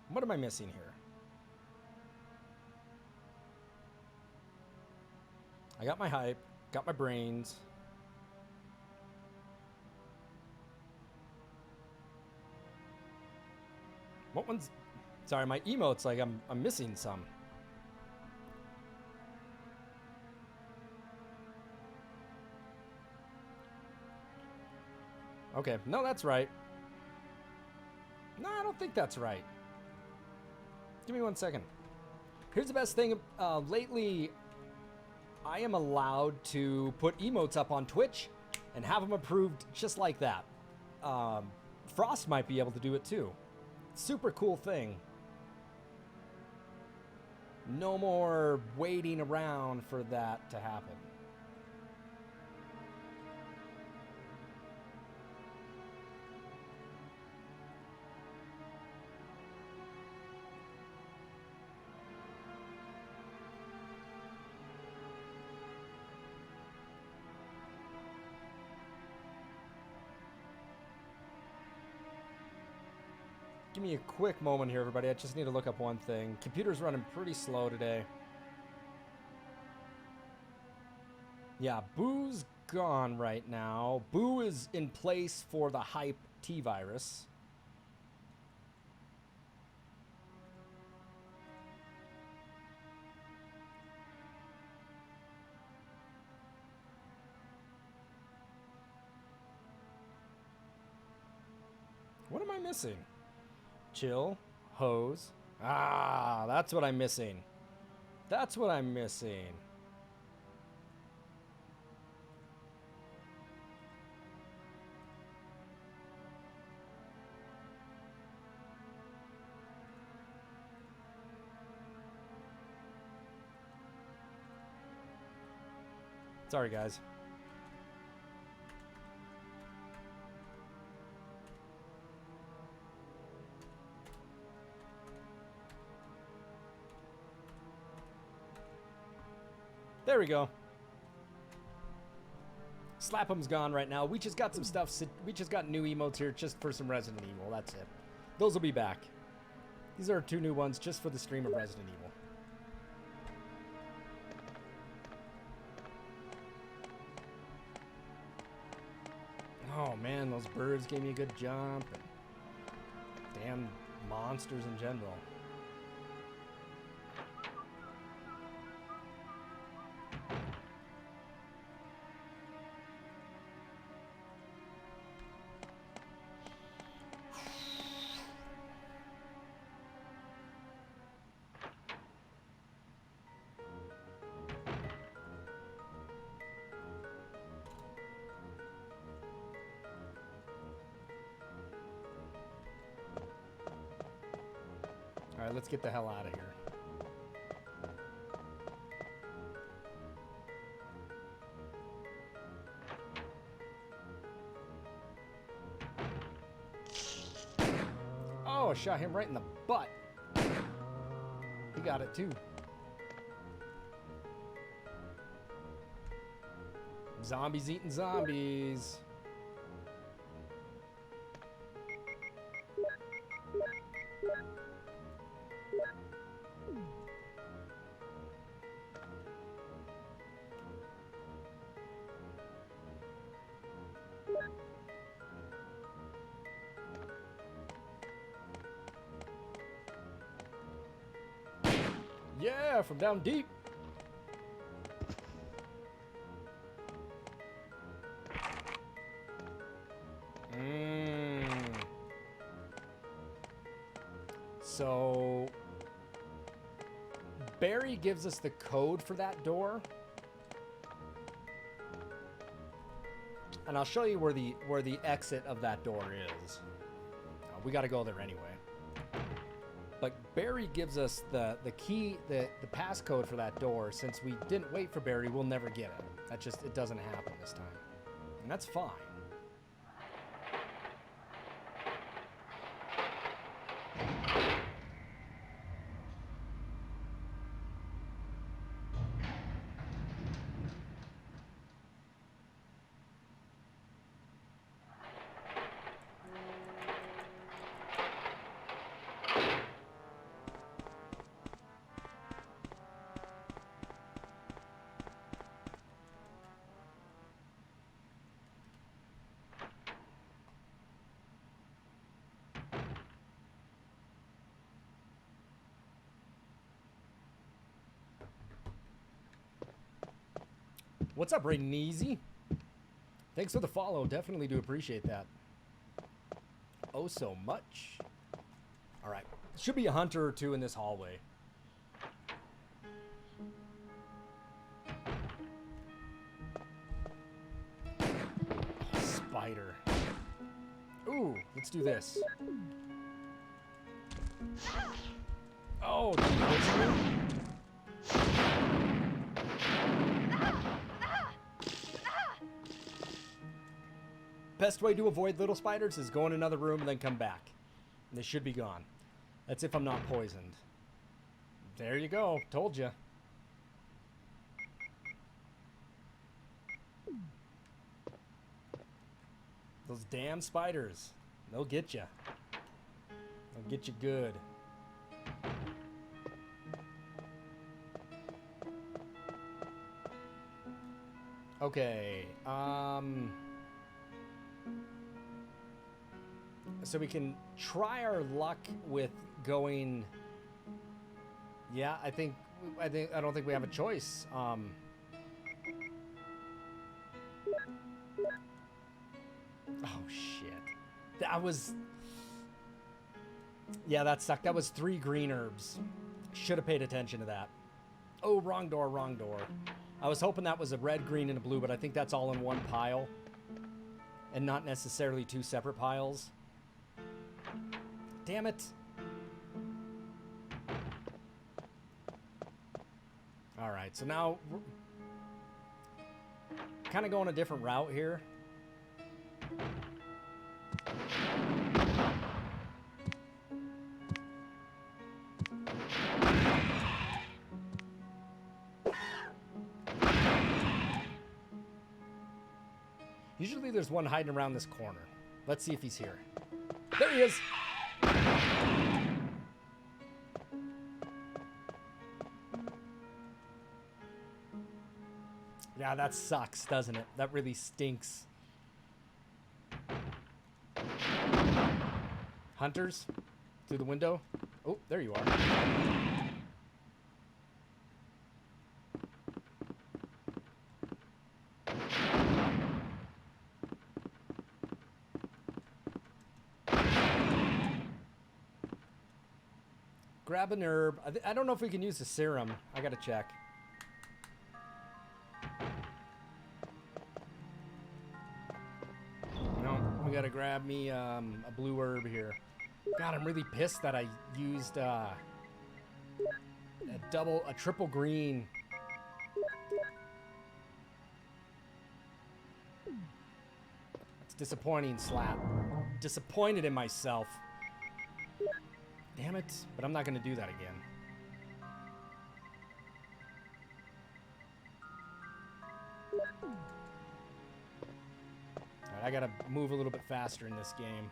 A: What am I missing here? I got my hype, got my brains. What one's... Sorry, my emote's like I'm missing some. Okay, no, that's right. No, I don't think that's right. Give me 1 second. Here's the best thing. Lately, I am allowed to put emotes up on Twitch and have them approved just like that. Frost might be able to do it too. Super cool thing. No more waiting around for that to happen. Give me a quick moment here, everybody. I just need to look up one thing. Computer's running pretty slow today. Yeah, Boo's gone right now. Boo is in place for the hype T-virus. What am I missing? Chill, hose. Ah, that's what I'm missing. That's what I'm missing. Sorry, guys. There we go. Slap'em's gone right now. We just got some stuff. We just got new emotes here just for some Resident Evil. That's it. Those will be back. These are 2 new ones just for the stream of Resident Evil. Oh man, those birds gave me a good jump. And damn monsters in general. Alright, let's get the hell out of here. Oh, shot him right in the butt. He got it too. Zombies eating zombies. Yeah, from down deep. So Barry gives us the code for that door. And I'll show you where the exit of that door is. We got to go there anyway. But Barry gives us the key, the passcode for that door. Since we didn't wait for Barry, we'll never get it. It doesn't happen this time. And that's fine. What's up, Raiden Easy? Thanks for the follow. Definitely do appreciate that. Oh, so much. All right. Should be a hunter or two in this hallway. Spider. Ooh, let's do this. Oh, best way to avoid little spiders is go in another room and then come back. And they should be gone. That's if I'm not poisoned. There you go. Told you. Those damn spiders. They'll get you. They'll Get you good. Okay. So we can try our luck with going. Yeah, I don't think we have a choice. Oh shit. That was. Yeah, that sucked. That was 3 green herbs. Should have paid attention to that. Oh, wrong door, wrong door. I was hoping that was a red, green, and a blue, but I think that's all in one pile. And not necessarily 2 separate piles. Damn it. Alright, so now we're kind of going a different route here. Usually there's one hiding around this corner. Let's see if he's here. There he is! Yeah, that sucks, doesn't it? That really stinks. Hunters? Through the window? Oh, there you are. Grab an herb. I don't know if we can use the serum. I gotta check. No, we gotta grab me a blue herb here. God, I'm really pissed that I used a triple green. It's disappointing, Slap. Disappointed in myself. Damn it, but I'm not going to do that again. All right, I got to move a little bit faster in this game.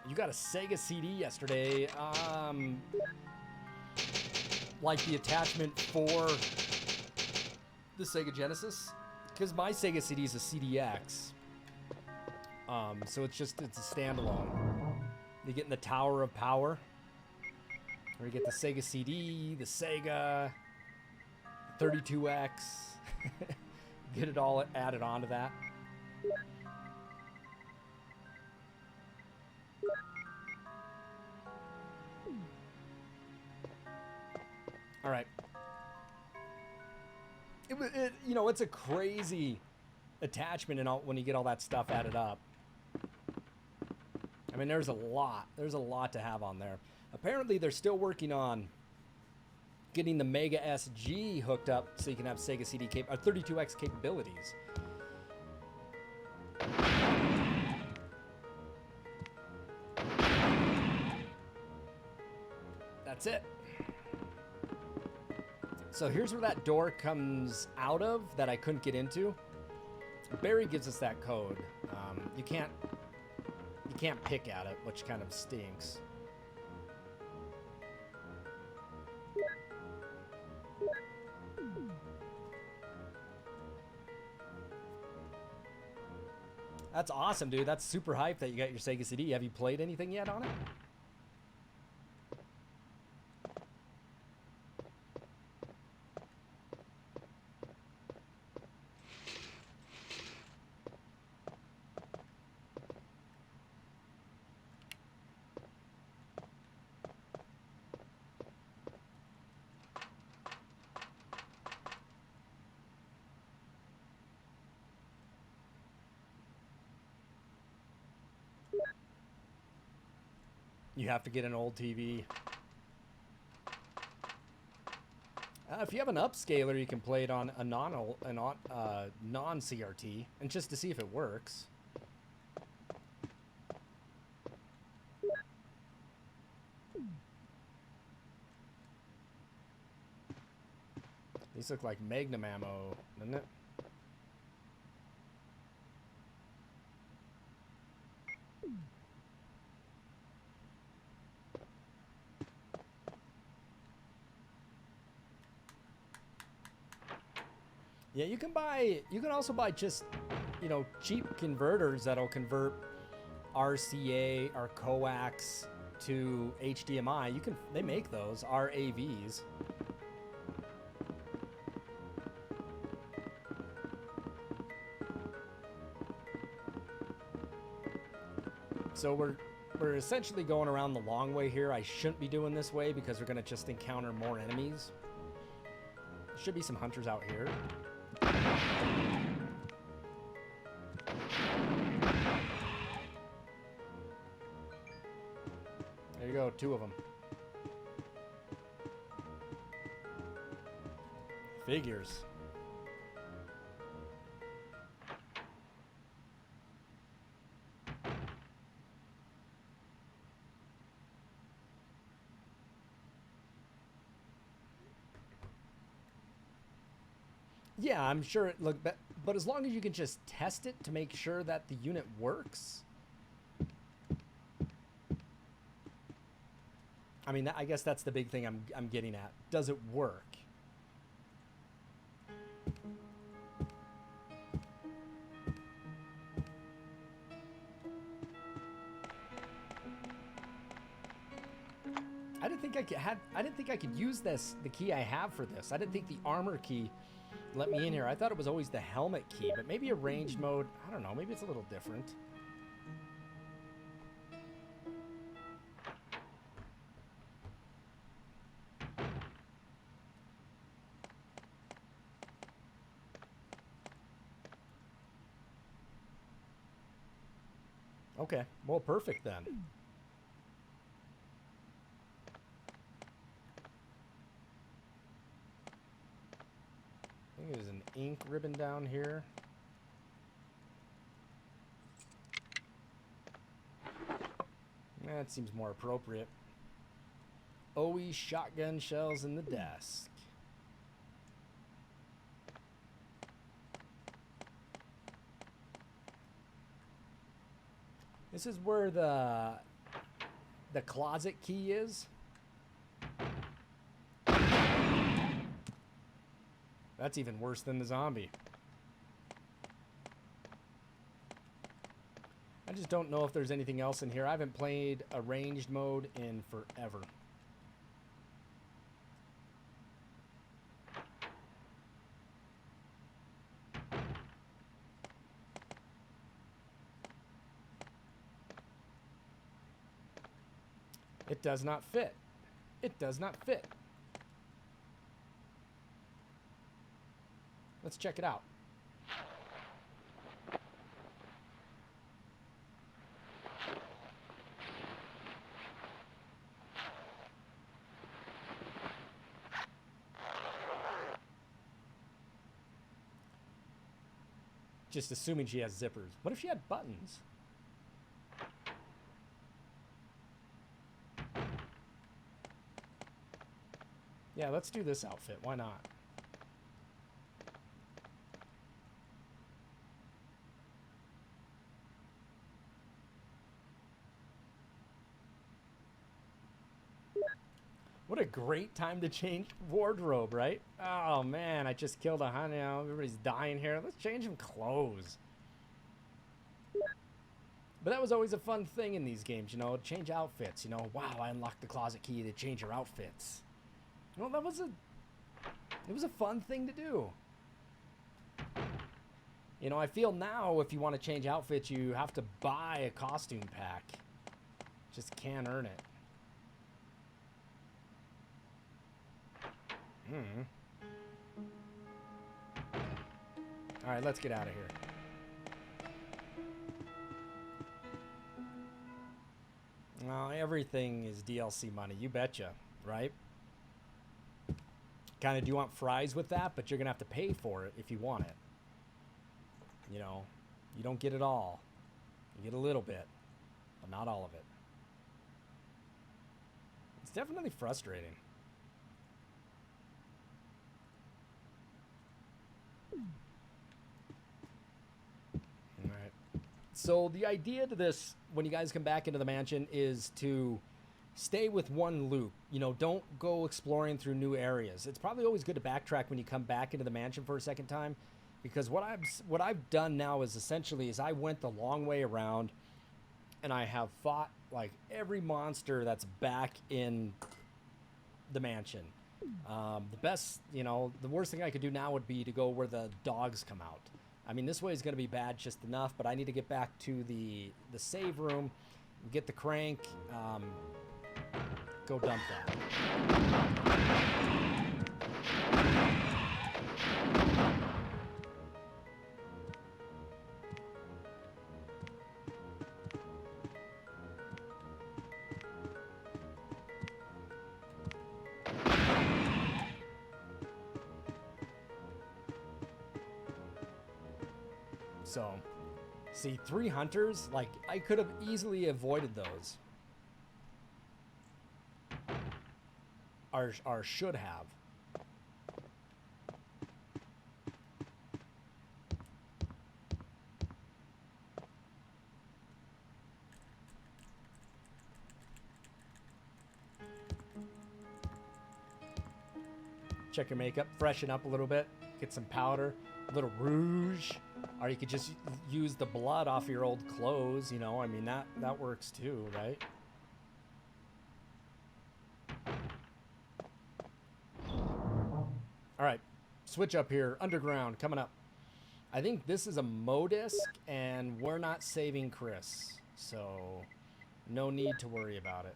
A: You got a Sega CD yesterday. Like the attachment for the Sega Genesis? Because my Sega CD is a CDX. So it's a standalone. You get in the Tower of Power. Or you get the Sega CD, the Sega, 32X. Get it all added onto that. All right. You know, it's a crazy attachment and all when you get all that stuff added up. I mean, there's a lot to have on there. Apparently, they're still working on getting the Mega SG hooked up so you can have Sega CD 32X capabilities. That's it. So here's where that door comes out of that I couldn't get into. Barry gives us that code. You can't pick at it, which kind of stinks. That's awesome, dude. That's super hype that you got your Sega CD. Have you played anything yet on it? You have to get an old TV. If you have an upscaler, you can play it on a non-CRT, and just to see if it works. These look like Magnum ammo, doesn't it? Yeah, you can buy. You can also buy just, you know, cheap converters that'll convert RCA or coax to HDMI. You can. They make those RAVs. So we're essentially going around the long way here. I shouldn't be doing this way because we're gonna just encounter more enemies. There should be some hunters out here. There you go, 2 of them. Figures. Yeah, I'm sure it looked but as long as you can just test it to make sure that the unit works. I mean, I guess that's the big thing I'm getting at. Does it work? I didn't think I could use the key I have for this. I didn't think the armor key let me in here. I thought it was always the helmet key, but maybe a ranged mode, I don't know, maybe it's a little different. Okay, well, perfect then. I think there's an ink ribbon down here. That seems more appropriate. OE shotgun shells in the desk. This is where the closet key is. That's even worse than the zombie. I just don't know if there's anything else in here. I haven't played a ranged mode in forever. It does not fit. It does not fit. Let's check it out. Just assuming she has zippers. What if she had buttons? Yeah, let's do this outfit. Why not? What a great time to change wardrobe, right? Oh man, I just killed a honey. Everybody's dying here. Let's change some clothes. But that was always a fun thing in these games, you know, change outfits. You know, wow, I unlocked the closet key to change your outfits. Well, it was a fun thing to do. You know, I feel now if you want to change outfits, you have to buy a costume pack. Just can't earn it. All right, let's get out of here. Well, everything is DLC money, you betcha, right? Kind of, do you want fries with that? But you're gonna have to pay for it if you want it. You know, you don't get it all. You get a little bit, but not all of it. It's definitely frustrating. Alright. So the idea to this, when you guys come back into the mansion, is to stay with one loop. You know, don't go exploring through new areas. It's probably always good to backtrack when you come back into the mansion for a second time, because what I've done now is essentially I went the long way around, and I have fought like every monster that's back in the mansion. The worst thing I could do now would be to go where the dogs come out. I mean, this way is going to be bad just enough, but I need to get back to the save room, get the crank, go dump that. So, see, 3 hunters, like, I could have easily avoided those. Or should have. Check your makeup, freshen up a little bit, get some powder, a little rouge, or you could just use the blood off your old clothes, you know, I mean, that works too, right? All right, switch up here, underground, coming up. I think this is a Modisc, and we're not saving Chris, so no need to worry about it.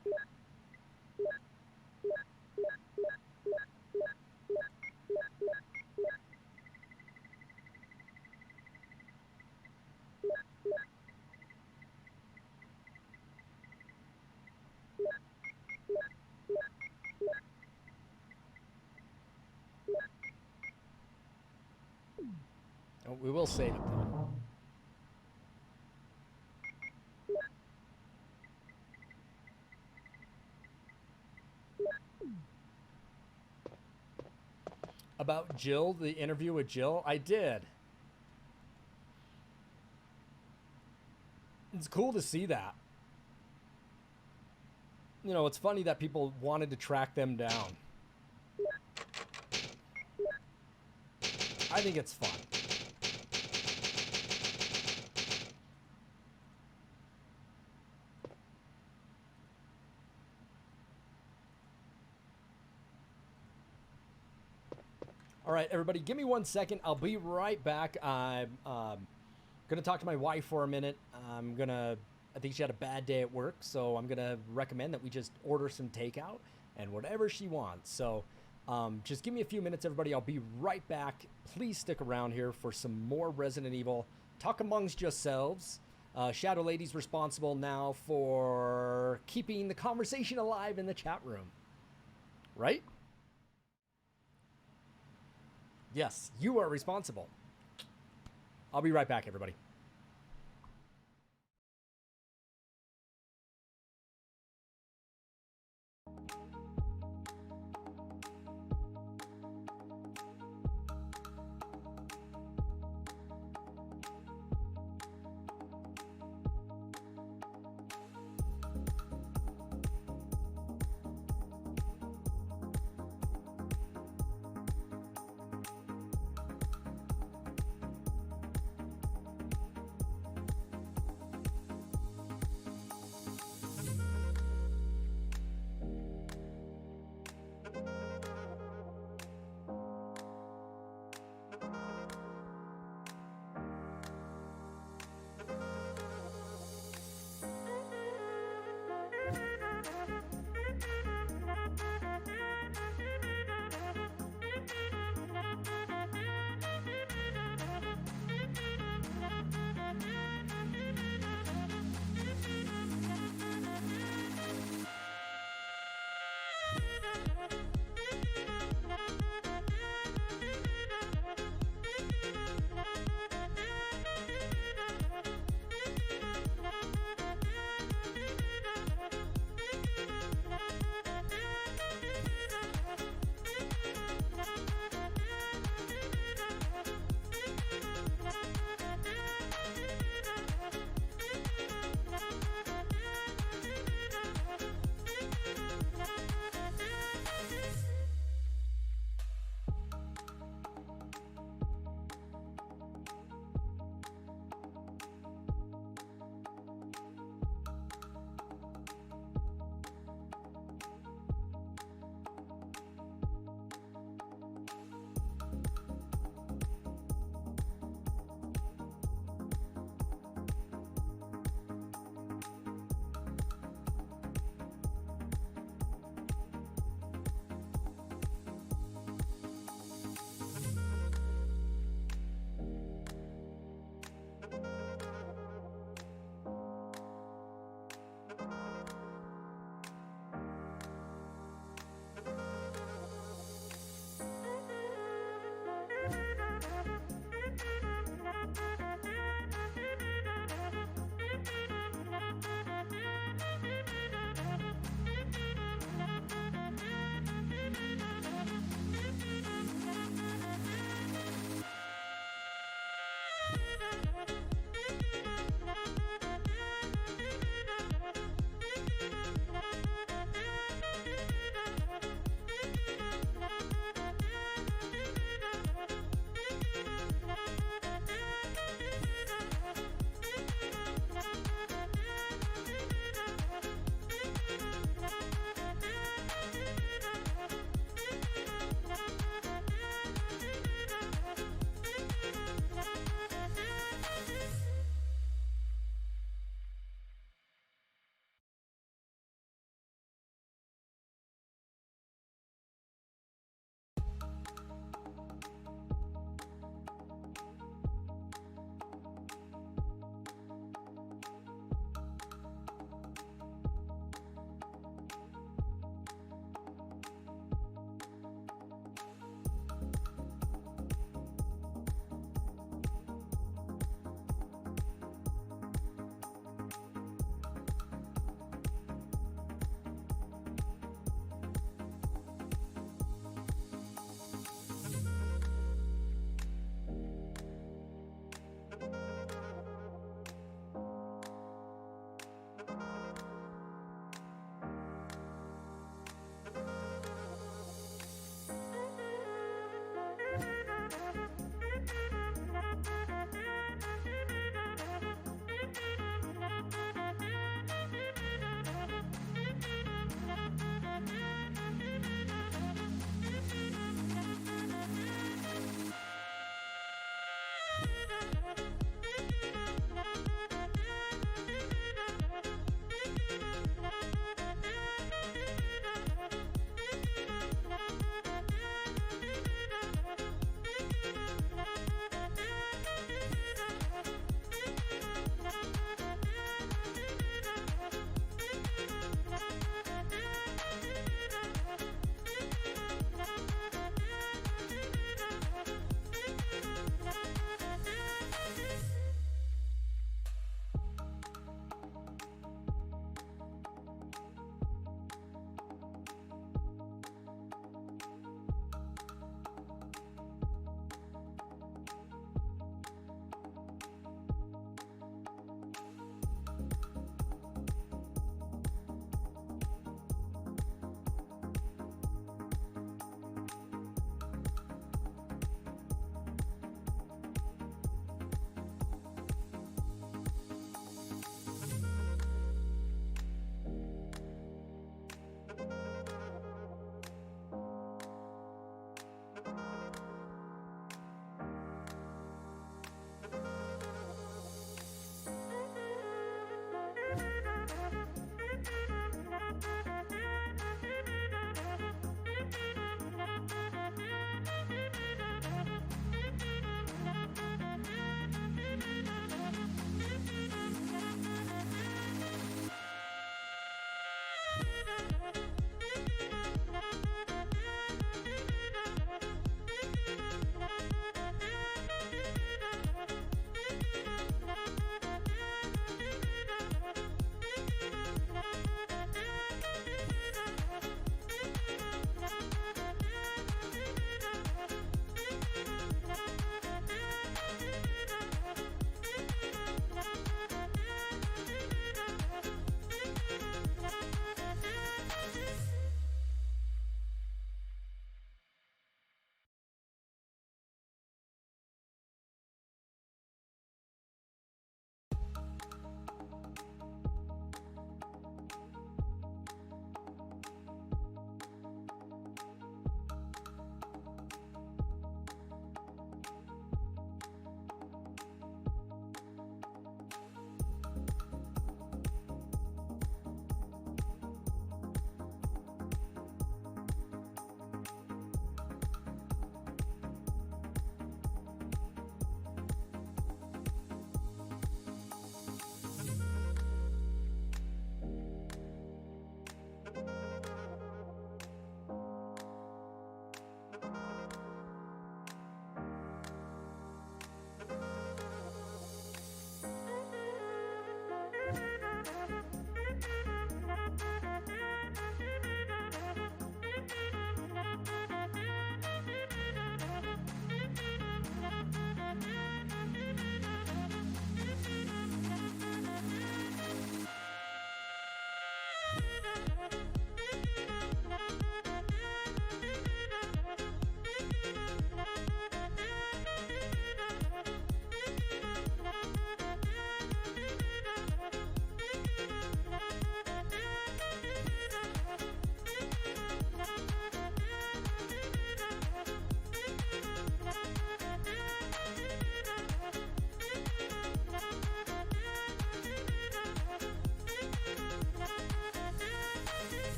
A: Oh, we will save it though. About Jill, the interview with Jill, I did. It's cool to see that. You know, it's funny that people wanted to track them down. I think it's fun. All right, everybody, give me 1 second. I'll be right back. I'm going to talk to my wife for a minute. I think she had a bad day at work, so I'm going to recommend that we just order some takeout and whatever she wants. So just give me a few minutes, everybody. I'll be right back. Please stick around here for some more Resident Evil. Talk amongst yourselves. Shadow Lady's responsible now for keeping the conversation alive in the chat room. Right? Yes, you are responsible. I'll be right back, everybody.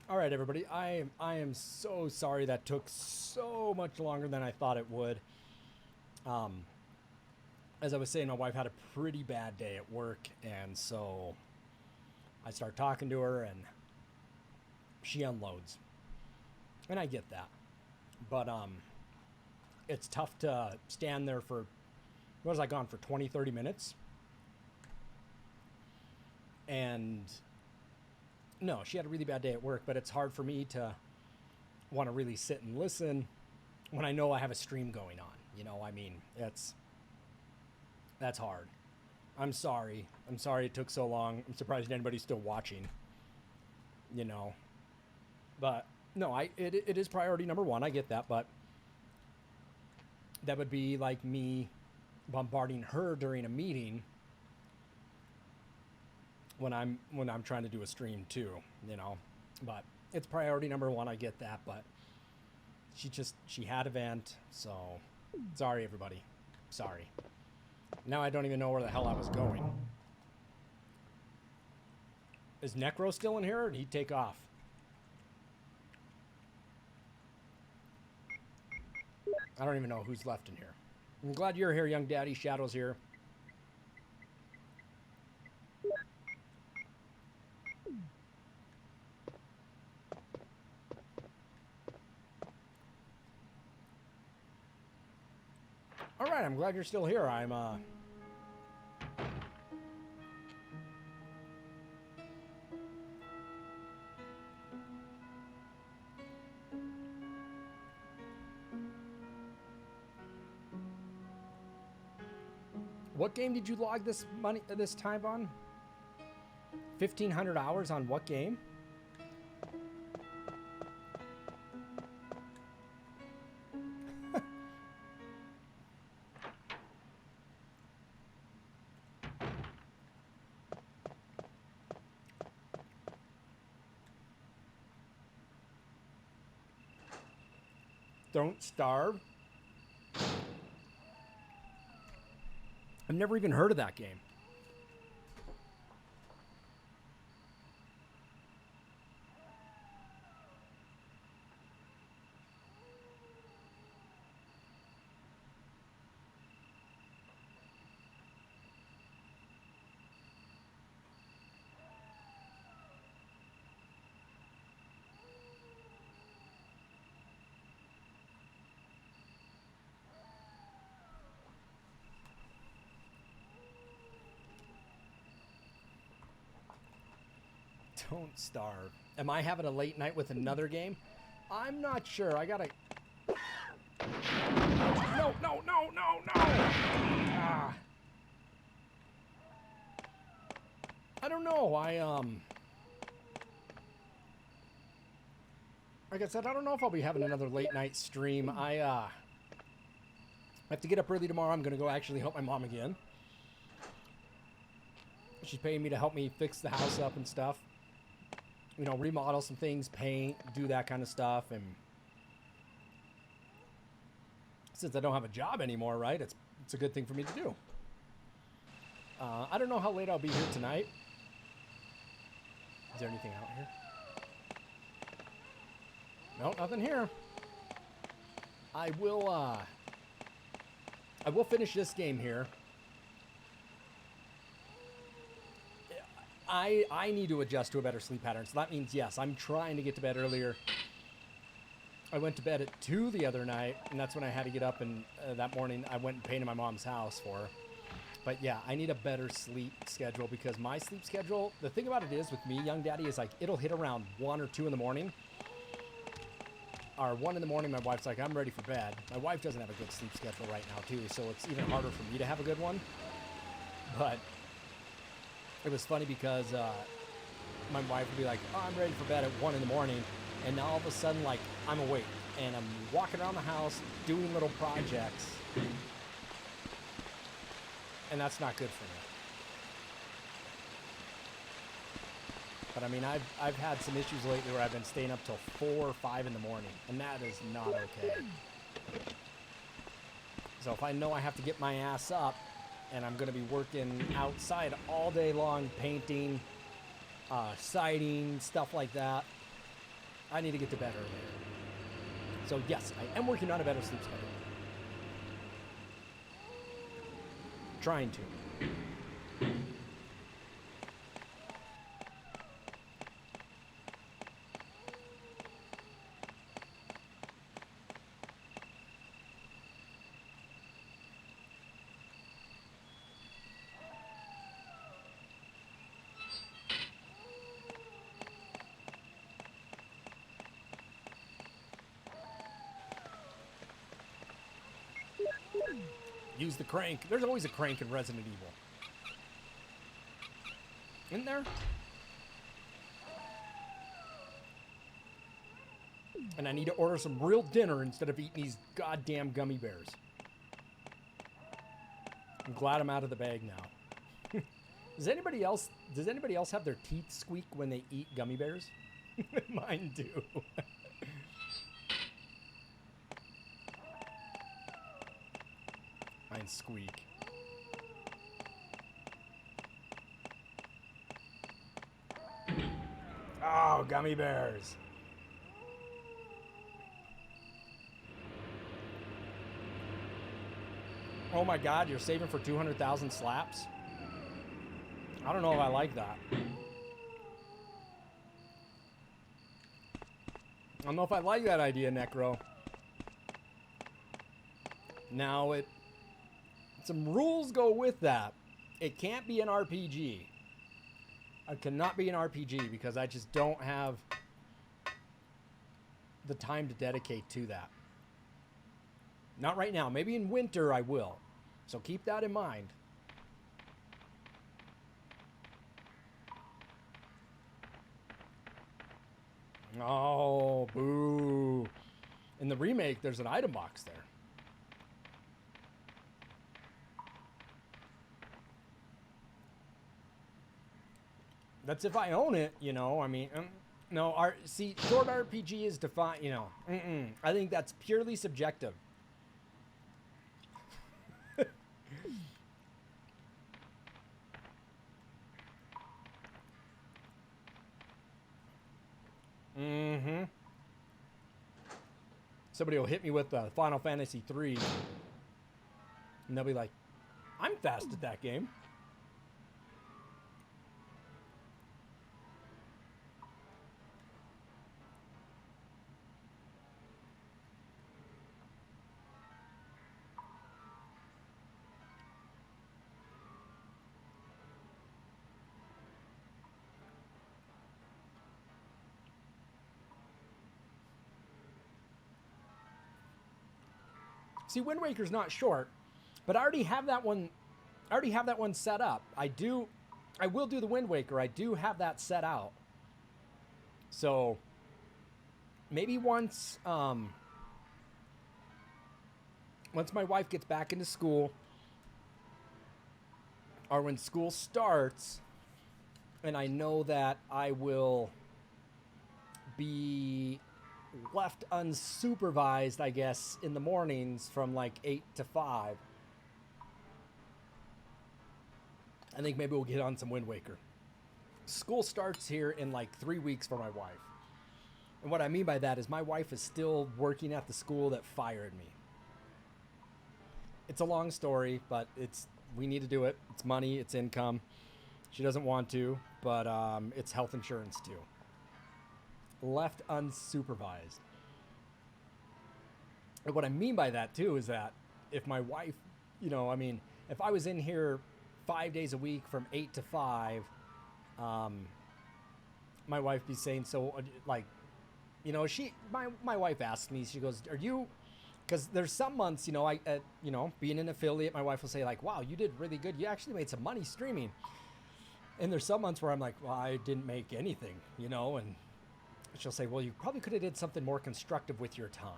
A: All right, everybody. I am so sorry that took so much longer than I thought it would. As I was saying, my wife had a pretty bad day at work, and so I start talking to her, and she unloads, and I get that. But it's tough to stand there for, what was I gone for, 20, 30 minutes? And no, she had a really bad day at work, but it's hard for me to want to really sit and listen when I know I have a stream going on. You know, I mean, that's hard. I'm sorry. I'm sorry it took so long. I'm surprised anybody's still watching, you know. But no, it is priority number one. I get that, but that would be like me bombarding her during a meeting when I'm trying to do a stream too, you know. But it's priority number one. I get that, but she had a vent, so sorry everybody. Sorry. Now I don't even know where the hell I was going. Is Necro still in here, or did he take off? I don't even know who's left in here. I'm glad you're here, young daddy. Shadow's here. All right, I'm glad you're still here. What game did you log this time on? 1,500 hours on what game? Don't Starve? I've never even heard of that game. Don't Starve. Am I having a late night with another game? I'm not sure. I gotta... No, no, no, no, no! Ah. I don't know. Like I said, I don't know if I'll be having another late night stream. I have to get up early tomorrow. I'm gonna go actually help my mom again. She's paying me to help me fix the house up and stuff. You know, remodel some things, paint, do that kind of stuff. And since I don't have a job anymore, right, it's a good thing for me to do. I don't know how late I'll be here tonight. Is there anything out here? No, nothing here. I will finish this game here. I need to adjust to a better sleep pattern. So that means, yes, I'm trying to get to bed earlier. I went to bed at 2 the other night, and that's when I had to get up, and that morning I went and painted my mom's house for her. But yeah, I need a better sleep schedule, because my sleep schedule, the thing about it is with me, young daddy, is like it'll hit around 1 or 2 in the morning. Or 1 in the morning, my wife's like, I'm ready for bed. My wife doesn't have a good sleep schedule right now, too, so it's even harder for me to have a good one. But it was funny because my wife would be like, oh, I'm ready for bed at 1 in the morning. And now all of a sudden, like, I'm awake. And I'm walking around the house doing little projects. And that's not good for me. But I mean, I've had some issues lately where I've been staying up till 4 or 5 in the morning. And that is not okay. So if I know I have to get my ass up, and I'm going to be working outside all day long, painting, siding, stuff like that, I need to get to bed earlier. So yes, I am working on a better sleep schedule. Trying to. Use the crank. There's always a crank in Resident Evil. Isn't there? And I need to order some real dinner instead of eating these goddamn gummy bears. I'm glad I'm out of the bag now. Does anybody else have their teeth squeak when they eat gummy bears? Mine do. Mine squeak. Oh, gummy bears. Oh my God, you're saving for 200,000 slaps? I don't know if I like that. I don't know if I like that idea, Necro. Now, some rules go with that. It can't be an RPG. It cannot be an RPG because I just don't have the time to dedicate to that. Not right now. Maybe in winter I will. So keep that in mind. Oh, boo. In the remake, there's an item box there. That's if I own it, you know. I mean, no. See, short RPG is defined, you know. I think that's purely subjective. Somebody will hit me with Final Fantasy 3, and they'll be like, "I'm fast at that game." See, Wind Waker's not short, but I already have that one. I already have that one set up. I will do the Wind Waker. I do have that set out. So maybe once my wife gets back into school, or when school starts, and I know that I will be left unsupervised, I guess, in the mornings from like 8 to 5. I think maybe we'll get on some Wind Waker. School starts here in like 3 weeks for my wife. And what I mean by that is my wife is still working at the school that fired me. It's a long story, but we need to do it. It's money, it's income. She doesn't want to, but it's health insurance too. Left unsupervised. And what I mean by that too is that if my wife, you know, I mean, if I was in here 5 days a week from 8 to 5, my wife be saying, so like, you know, my wife asked me, she goes, are you, because there's some months, you know, you know, being an affiliate, my wife will say like, wow, you did really good. You actually made some money streaming. And there's some months where I'm like, well, I didn't make anything, you know, and she'll say, well, you probably could have did something more constructive with your time.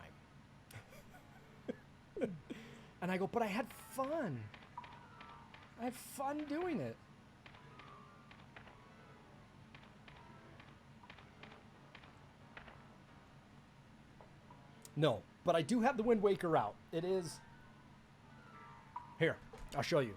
A: And I go, but I had fun. I had fun doing it. No, but I do have the Wind Waker out. It is... Here, I'll show you.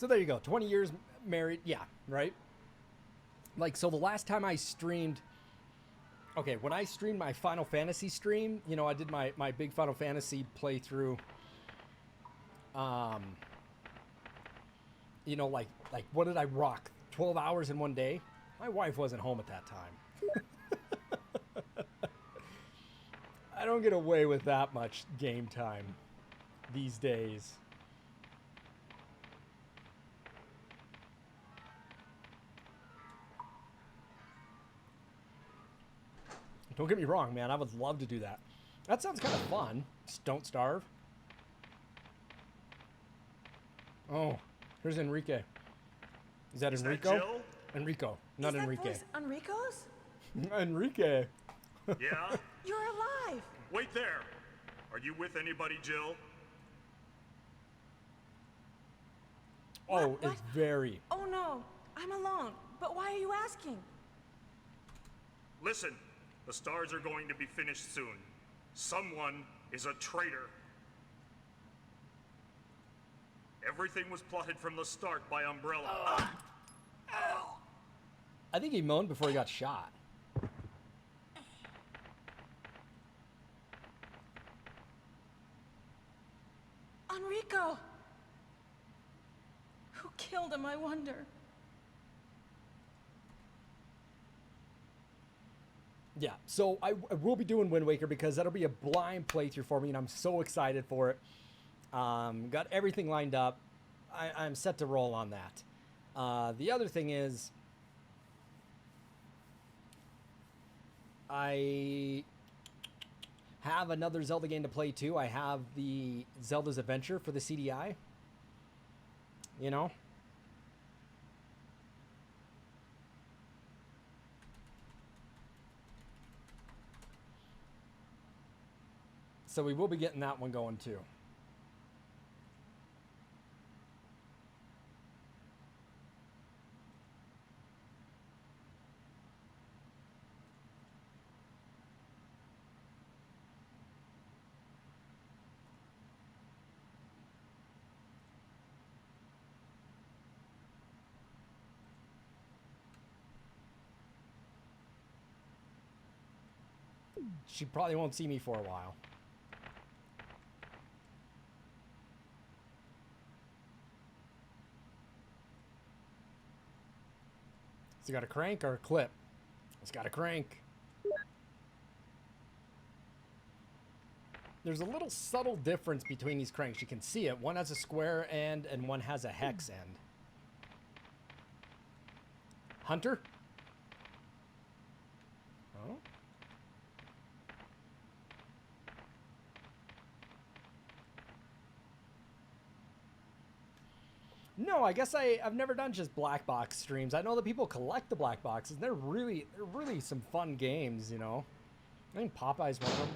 A: So there you go. 20 years married. Yeah, right? Like, so the last time I streamed... Okay, when I streamed my Final Fantasy stream, you know, I did my big Final Fantasy playthrough. You know, like what did I rock? 12 hours in one day? My wife wasn't home at that time. I don't get away with that much game time these days. Don't get me wrong, man. I would love to do that. That sounds kind of fun. Just don't starve. Oh, here's Enrique. Is that Enrico?
D: That Jill?
A: Enrico, not
B: Is that
A: Enrique.
B: voice Enrico's?
A: Enrique.
D: Yeah?
B: You're alive.
D: Wait there. Are you with anybody, Jill?
A: Oh,
B: What?
A: it's very.
B: Oh no, I'm alone. But why are you asking?
D: Listen, the stars are going to be finished soon. Someone is a traitor. Everything was plotted from the start by Umbrella.
A: I think he moaned before he got shot.
B: Enrico! Who killed him, I wonder?
A: Yeah, so I will be doing Wind Waker because that'll be a blind playthrough for me, and I'm so excited for it. Got everything lined up. I'm set to roll on that. The other thing is, I have another Zelda game to play too. I have the Zelda's Adventure for the CDI. You know? So we will be getting that one going too. She probably won't see me for a while. Has it got a crank or a clip? It's got a crank. There's a little subtle difference between these cranks. You can see it. One has a square end and one has a hex end. Hunter? Oh? No, I guess I've never done just black box streams. I know that people collect the black boxes. They're really some fun games, you know. I think Popeye's one of them.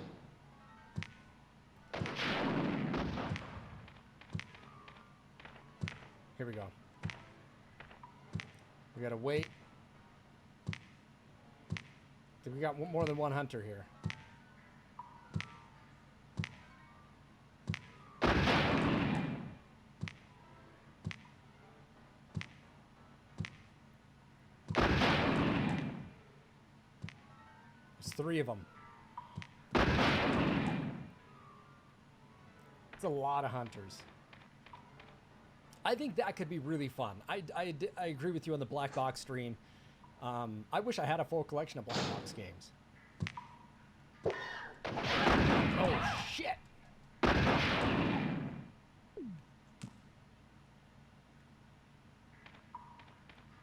A: Here we go. We gotta wait. I think we got more than one hunter here. There's 3 of them. It's a lot of hunters. I think that could be really fun. I agree with you on the black box stream. I wish I had a full collection of black box games. Oh, shit!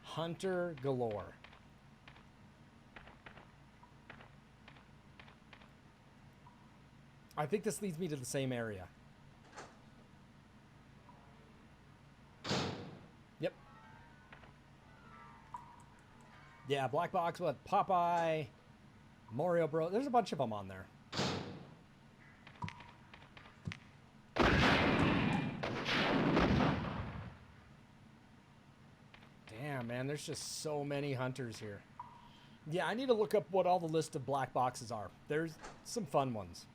A: Hunter galore. I think this leads me to the same area. Yep. Yeah, Black Box with Popeye, Mario Bros. There's a bunch of them on there. Damn, man, there's just so many hunters here. Yeah, I need to look up what all the list of black boxes are. There's some fun ones.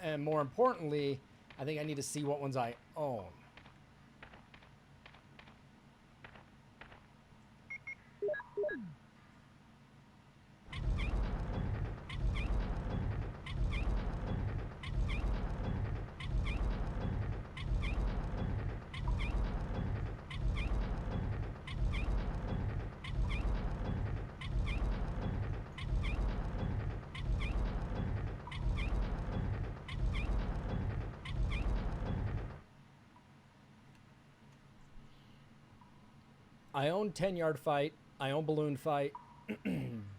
A: And more importantly, I think I need to see what ones I own. I own 10-yard fight. I own balloon fight.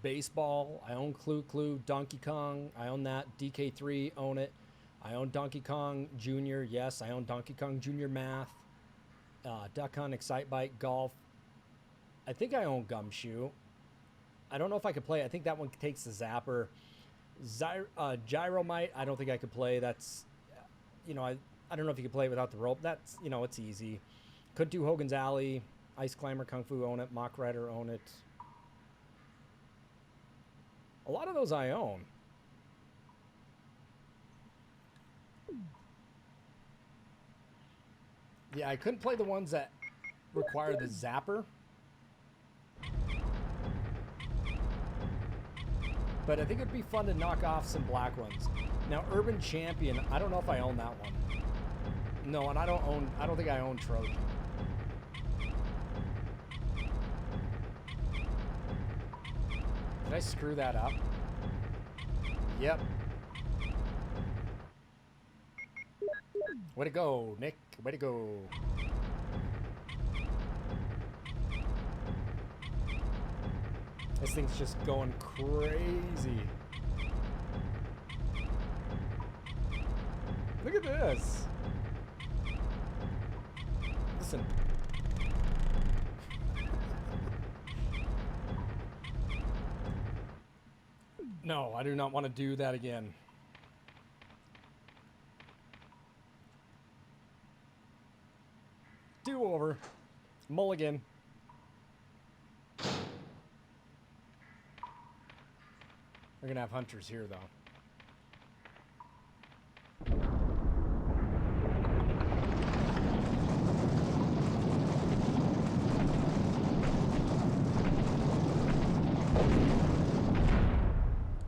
A: Baseball. I own Clue Clue. Donkey Kong. I own that. DK3. Own it. I own Donkey Kong Jr. Yes, I own Donkey Kong Jr. Math. Duck Hunt, Excite Bike, Golf. I think I own Gumshoe. I don't know if I could play it. I think that one takes the zapper. Gyromite, I don't think I could play. That's, you know, I don't know if you could play it without the rope. That's, you know, it's easy. Couldn't do Hogan's Alley. Ice Climber, Kung Fu, own it. Mach Rider, own it. A lot of those I own. Yeah, I couldn't play the ones that require the zapper. But I think it'd be fun to knock off some black ones. Now, Urban Champion, I don't know if I own that one. No, and I don't think I own Trojan. Did I screw that up? Yep. Way to go, Nick. Way to go. This thing's just going crazy. Look at this. Listen. No, I do not want to do that again. Do over. Mulligan. We're gonna have hunters here, though.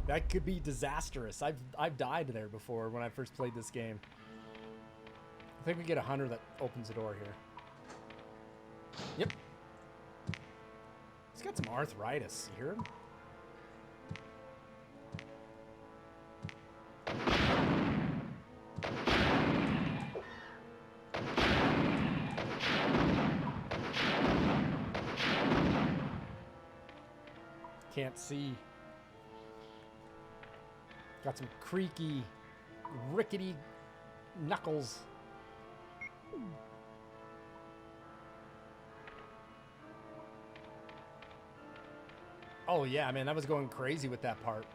A: That could be disastrous. I've died there before when I first played this game. I think we get a hunter that opens the door here. Yep. He's got some arthritis. You hear him? Can't see. Got some creaky, rickety knuckles. Oh yeah, man, that was going crazy with that part.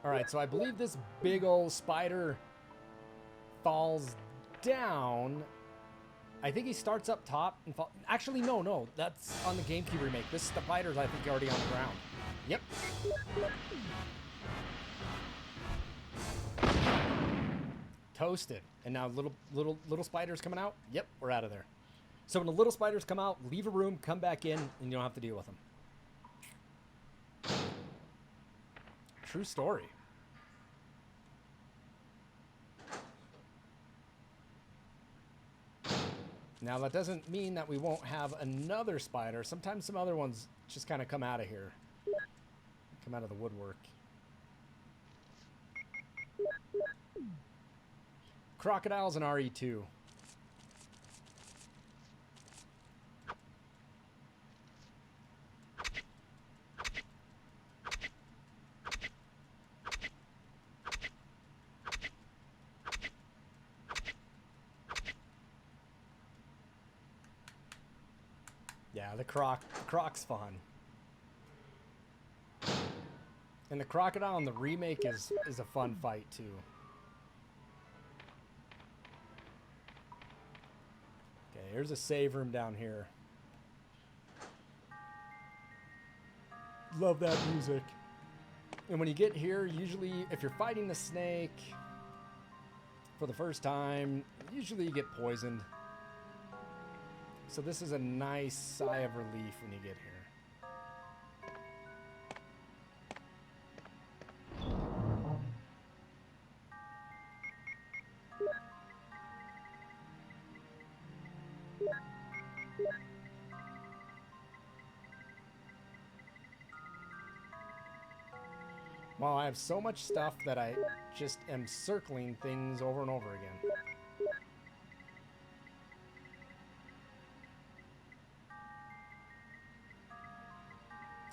A: All right, so I believe this big old spider falls down. I think he starts up top and fall. Actually, no, that's on the GameCube remake. This spider's, I think, already on the ground. Yep. Toasted. And now little spiders coming out. Yep, we're out of there. So when the little spiders come out, leave a room, come back in, and you don't have to deal with them. True story. Now, that doesn't mean that we won't have another spider. Sometimes some other ones just kind of come out of here. Come out of the woodwork. Crocodiles and RE2. Yeah, the croc's fun. And the crocodile in the remake is a fun fight too. Okay, here's a save room down here. love that music. And when you get here, usually if you're fighting the snake for the first time, usually you get poisoned. So this is a nice sigh of relief when you get here. Well, I have so much stuff that I just am circling things over and over again.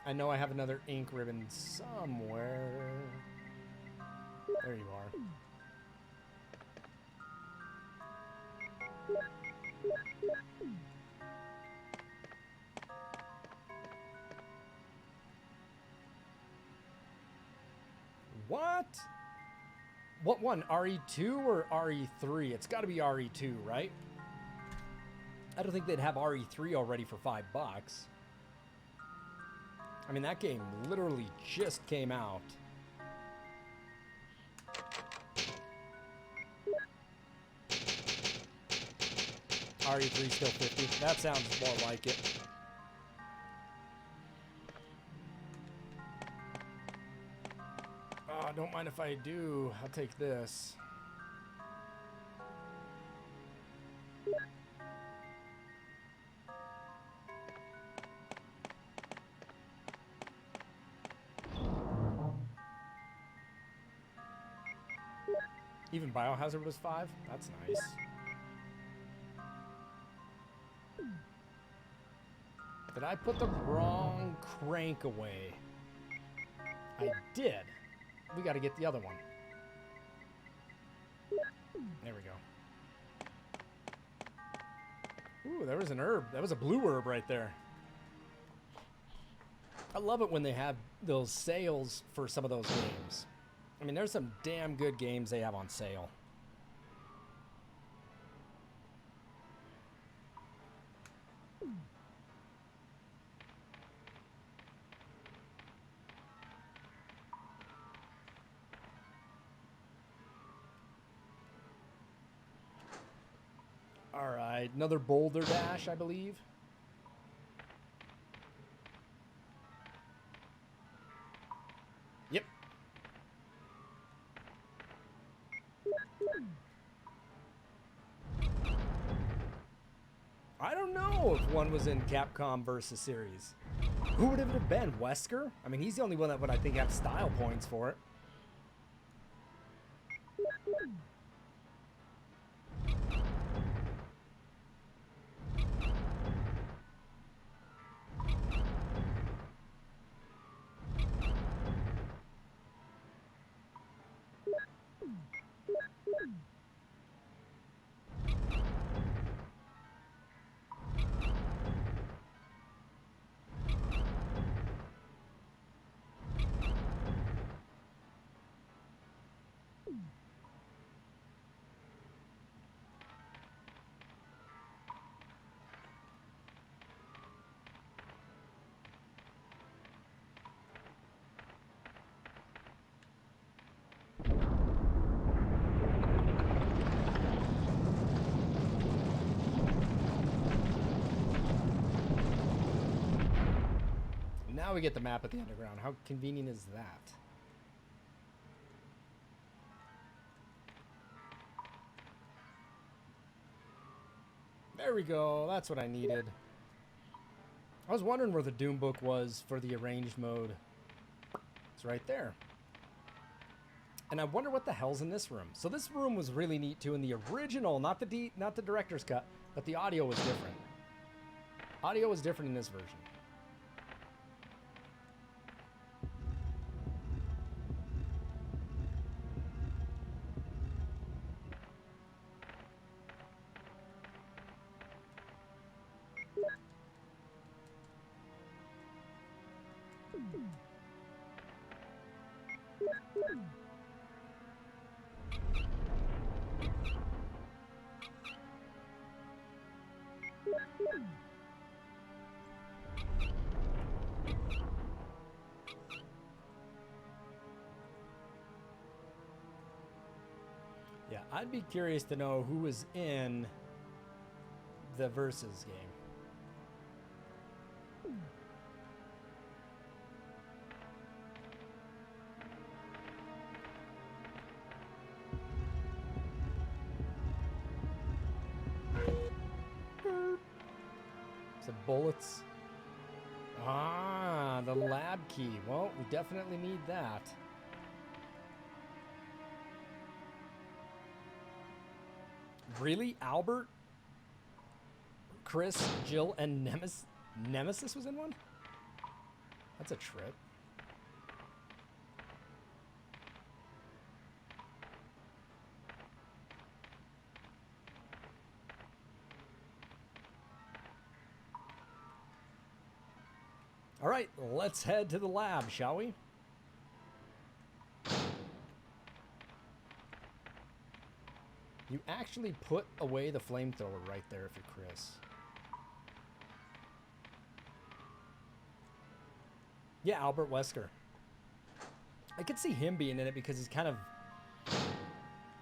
A: I know I have another ink ribbon somewhere. There you are. What? What one? RE2 or RE3? It's got to be RE2, right? I don't think they'd have RE3 already for $5. I mean, that game literally just came out. RE3 still 50. That sounds more like it. Oh, don't mind if I do. I'll take this. Even Biohazard was 5? That's nice. Did I put the wrong crank away? I did. We got to get the other one. There we go. Ooh, there was an herb. That was a blue herb right there. I love it when they have those sales for some of those games. I mean, there's some damn good games they have on sale. All right, another boulder dash, I believe. Yep. I don't know if one was in Capcom versus series. Who would it have been? Wesker? I mean, he's the only one that would, I think, have style points for it. Now we get the map at the underground. How convenient is that? There we go. That's what I needed. I was wondering where the Doom book was for the arranged mode. It's right there. And I wonder what the hell's in this room. So this room was really neat too in the original, not the director's cut, but the audio was different. Audio was different in this version. Yeah, I'd be curious to know who was in the Versus game. Some bullets. Ah, the lab key. Well, we definitely need that. Really? Albert? Chris, Jill, and Nemesis was in one? That's a trip. All right, let's head to the lab, shall we? You actually put away the flamethrower right there if you're Chris. Yeah, Albert Wesker. I could see him being in it because he's kind of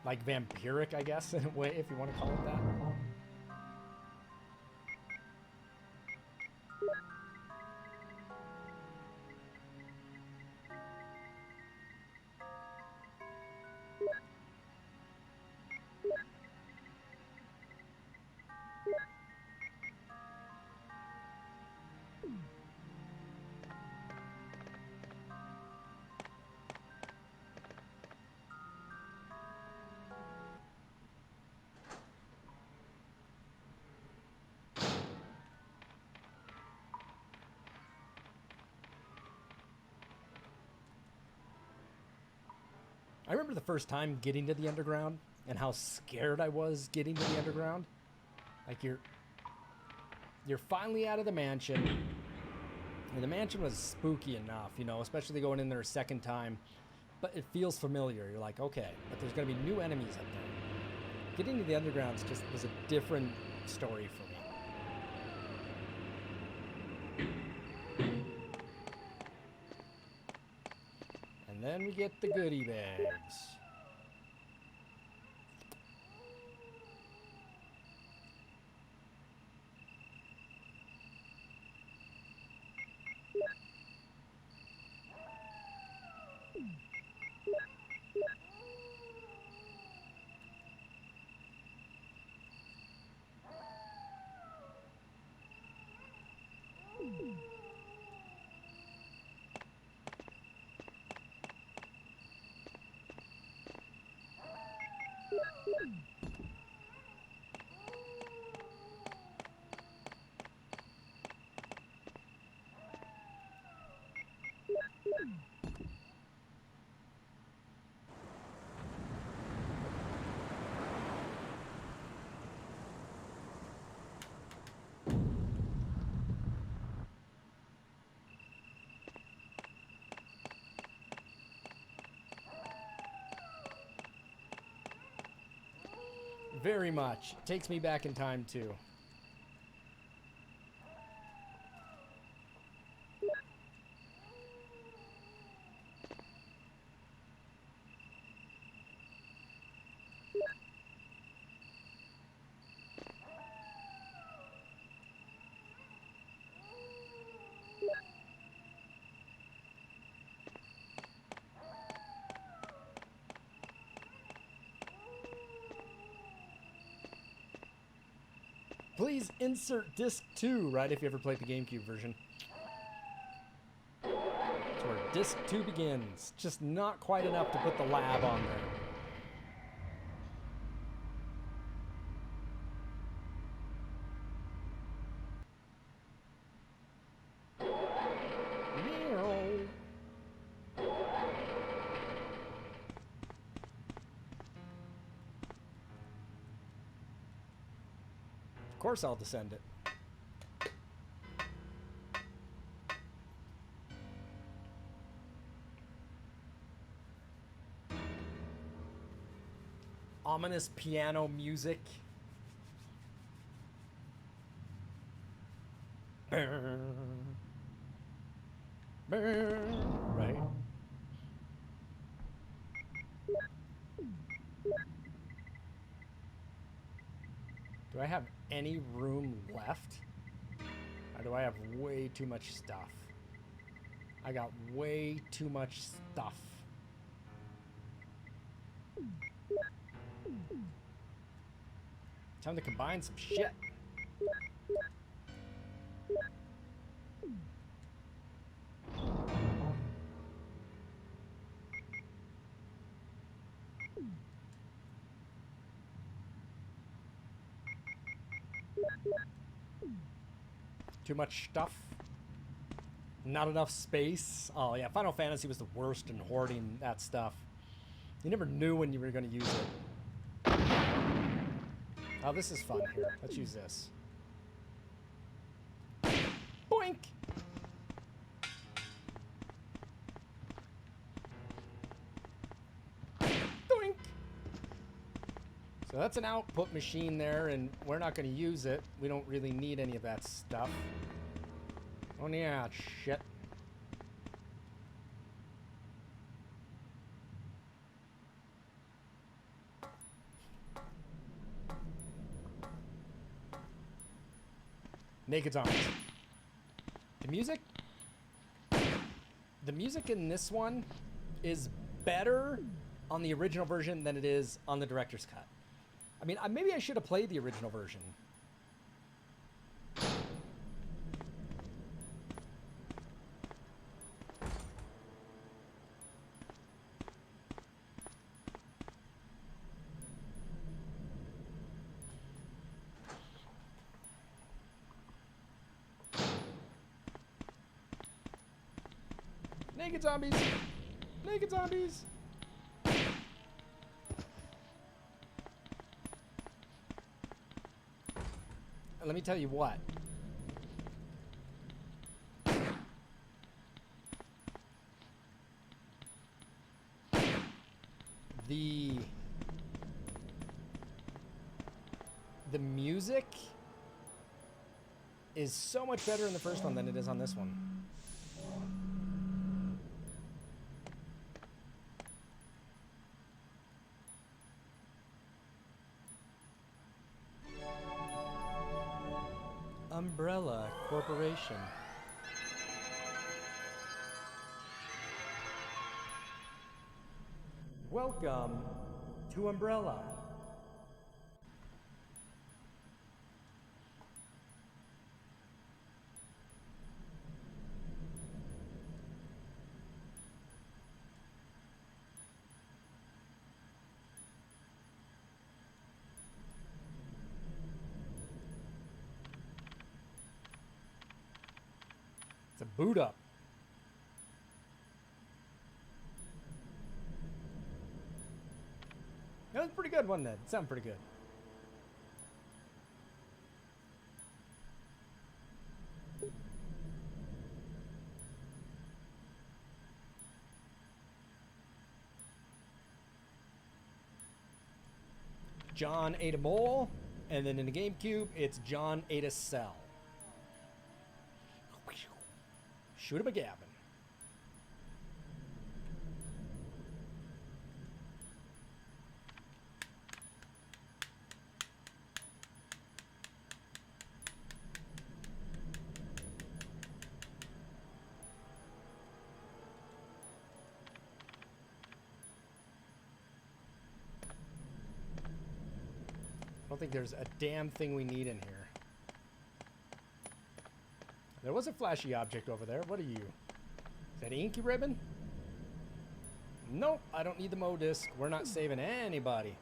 A: like vampiric, I guess, in a way, if you want to call it that. I remember the first time getting to the underground and how scared I was getting to the underground. Like you're finally out of the mansion. And the mansion was spooky enough, you know, especially going in there a second time. But it feels familiar. You're like, okay, but there's going to be new enemies up there. Getting to the underground was a different story for me. And then we get the goodie bags. Very much. Takes me back in time, too. Please insert disc 2, right, if you ever played the GameCube version. That's where disc 2 begins. Just not quite enough to put the lab on there. Of course I'll descend it. Ominous piano music. Right. Do I have any room left? Or do I have way too much stuff? I got way too much stuff. Time to combine some shit. Too much stuff. Not enough space. Oh yeah, Final Fantasy was the worst in hoarding that stuff. You never knew when you were going to use it. Oh, this is fun here. Let's use this. Boink! Doink! So that's an output machine there, and we're not going to use it. We don't really need any of that stuff. Oh yeah, shit. Naked zombies. The music in this one is better on the original version than it is on the director's cut. I mean, maybe I should have played the original version. Naked zombies! Naked zombies! Let me tell you what. The music is so much better in the first one than it is on this one. Umbrella Corporation. Welcome to Umbrella. It's a boot up. That was pretty good, wasn't it? It sounded pretty good. John ate a mole, and then in the GameCube, it's John ate a cell. Shoot him a gabbin'. I don't think there's a damn thing we need in here. There was a flashy object over there. What are you? Is that inky ribbon? Nope, I don't need the Mo disc. We're not saving anybody.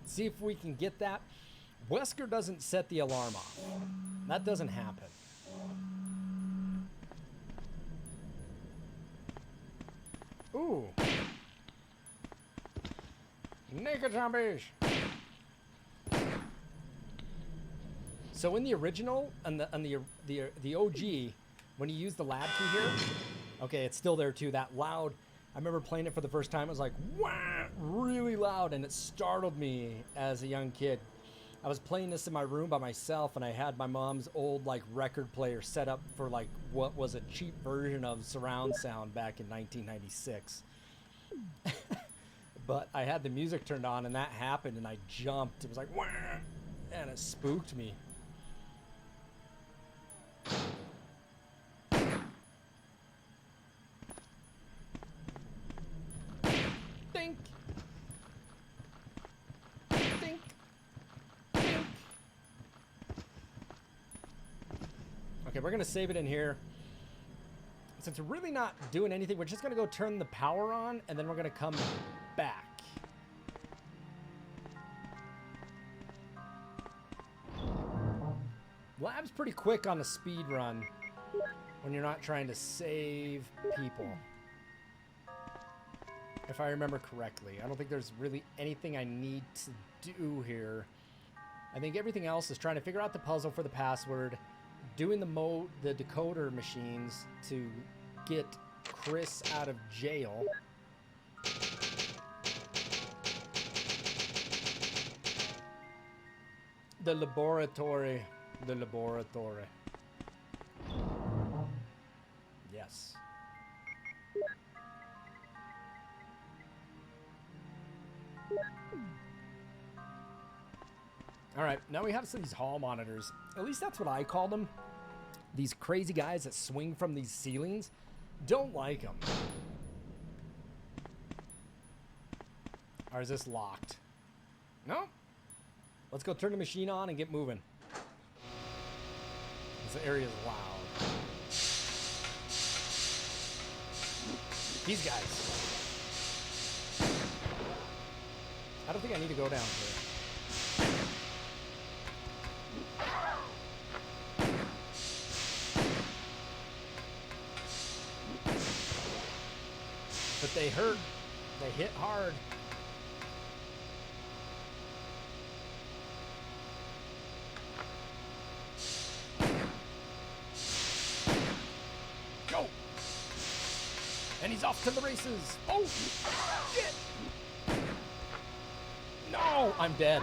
A: See if we can get that. Wesker doesn't set the alarm off. That doesn't happen. Ooh. Naked zombies. So in the original, and the OG, when you use the lab key here, okay, it's still there too. That loud. I remember playing it for the first time. It was like, wah, really loud, and it startled me as a young kid. I was playing this in my room by myself, and I had my mom's old like record player set up for like what was a cheap version of surround sound back in 1996. But I had the music turned on and that happened and I jumped. It was like, wah! And it spooked me. Think. Think. Think. Okay, we're gonna save it in here. Since we're really not doing anything, we're just gonna go turn the power on and then we're gonna come back. Lab's pretty quick on a speed run when you're not trying to save people. If I remember correctly. I don't think there's really anything I need to do here. I think everything else is trying to figure out the puzzle for the password, doing the decoder machines to get Chris out of jail. The laboratory. The laboratory. Yes. All right, now we have these hall monitors. At least that's what I call them. These crazy guys that swing from these ceilings. Don't like them. Or is this locked? No. Let's go turn the machine on and get moving. This area is loud. These guys. I don't think I need to go down here. But they hurt. They hit hard. Go! And he's off to the races. Oh, shit! No, I'm dead.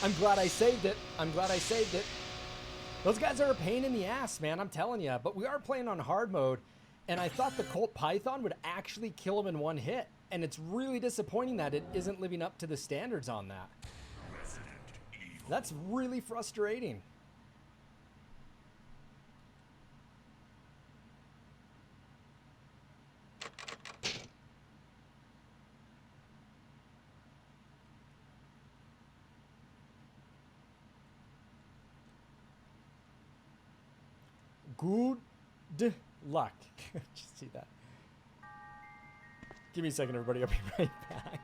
A: I'm glad I saved it. I'm glad I saved it. Those guys are a pain in the ass, man. I'm telling you. But we are playing on hard mode. And I thought the Colt Python would actually kill him in one hit. And it's really disappointing that it isn't living up to the standards on that. That's really frustrating. Good luck. Just see that. Give me a second, everybody. I'll be right back.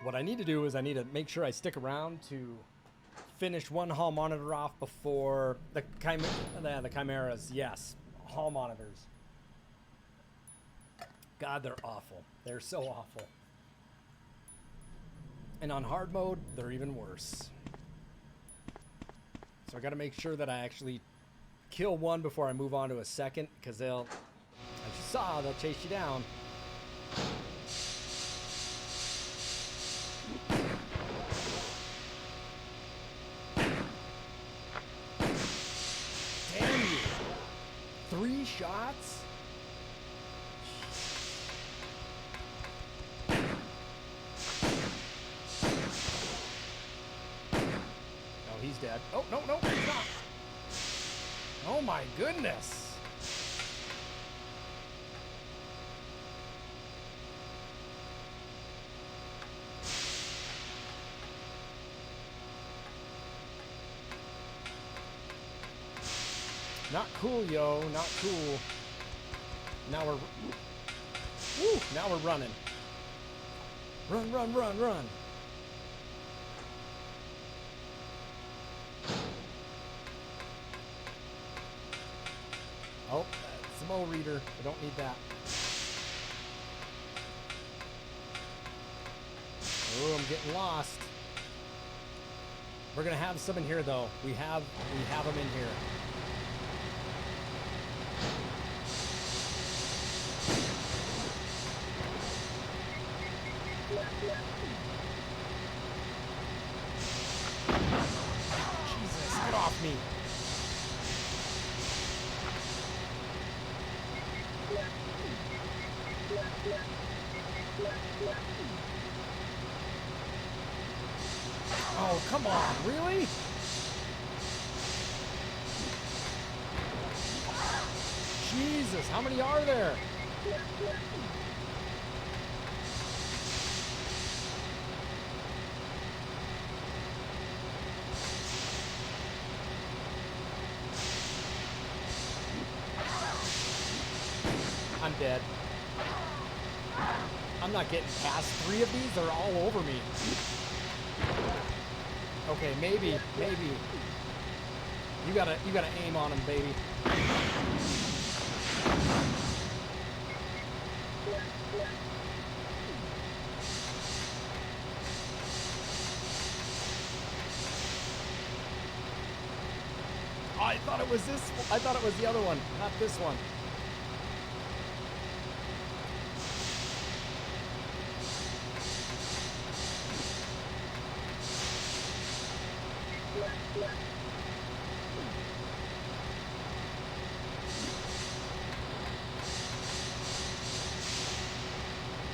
A: What I need to do is I need to make sure I stick around to finish one hall monitor off before the chimeras. Yes, hall monitors. God, they're awful. They're so awful. And on hard mode, they're even worse. So I got to make sure that I actually kill one before I move on to a second, because they'll, as you saw, they'll chase you down. Damn you! 3 shots? He's dead. Oh, no, no, he's not. Oh my goodness. Not cool, yo. Not cool. Now we're... Woo! Now we're running. Run, run, run, run. Oh, that's the Mo reader. I don't need that. Oh, I'm getting lost. We're gonna have some in here, though. We have them in here. Jesus, get off me! Oh, come on, really? Jesus, how many are there? I'm dead. I'm not getting past 3 of these. They're all over me. Okay, maybe. You gotta aim on them, baby. Oh, I thought it was this. I thought it was the other one, not this one.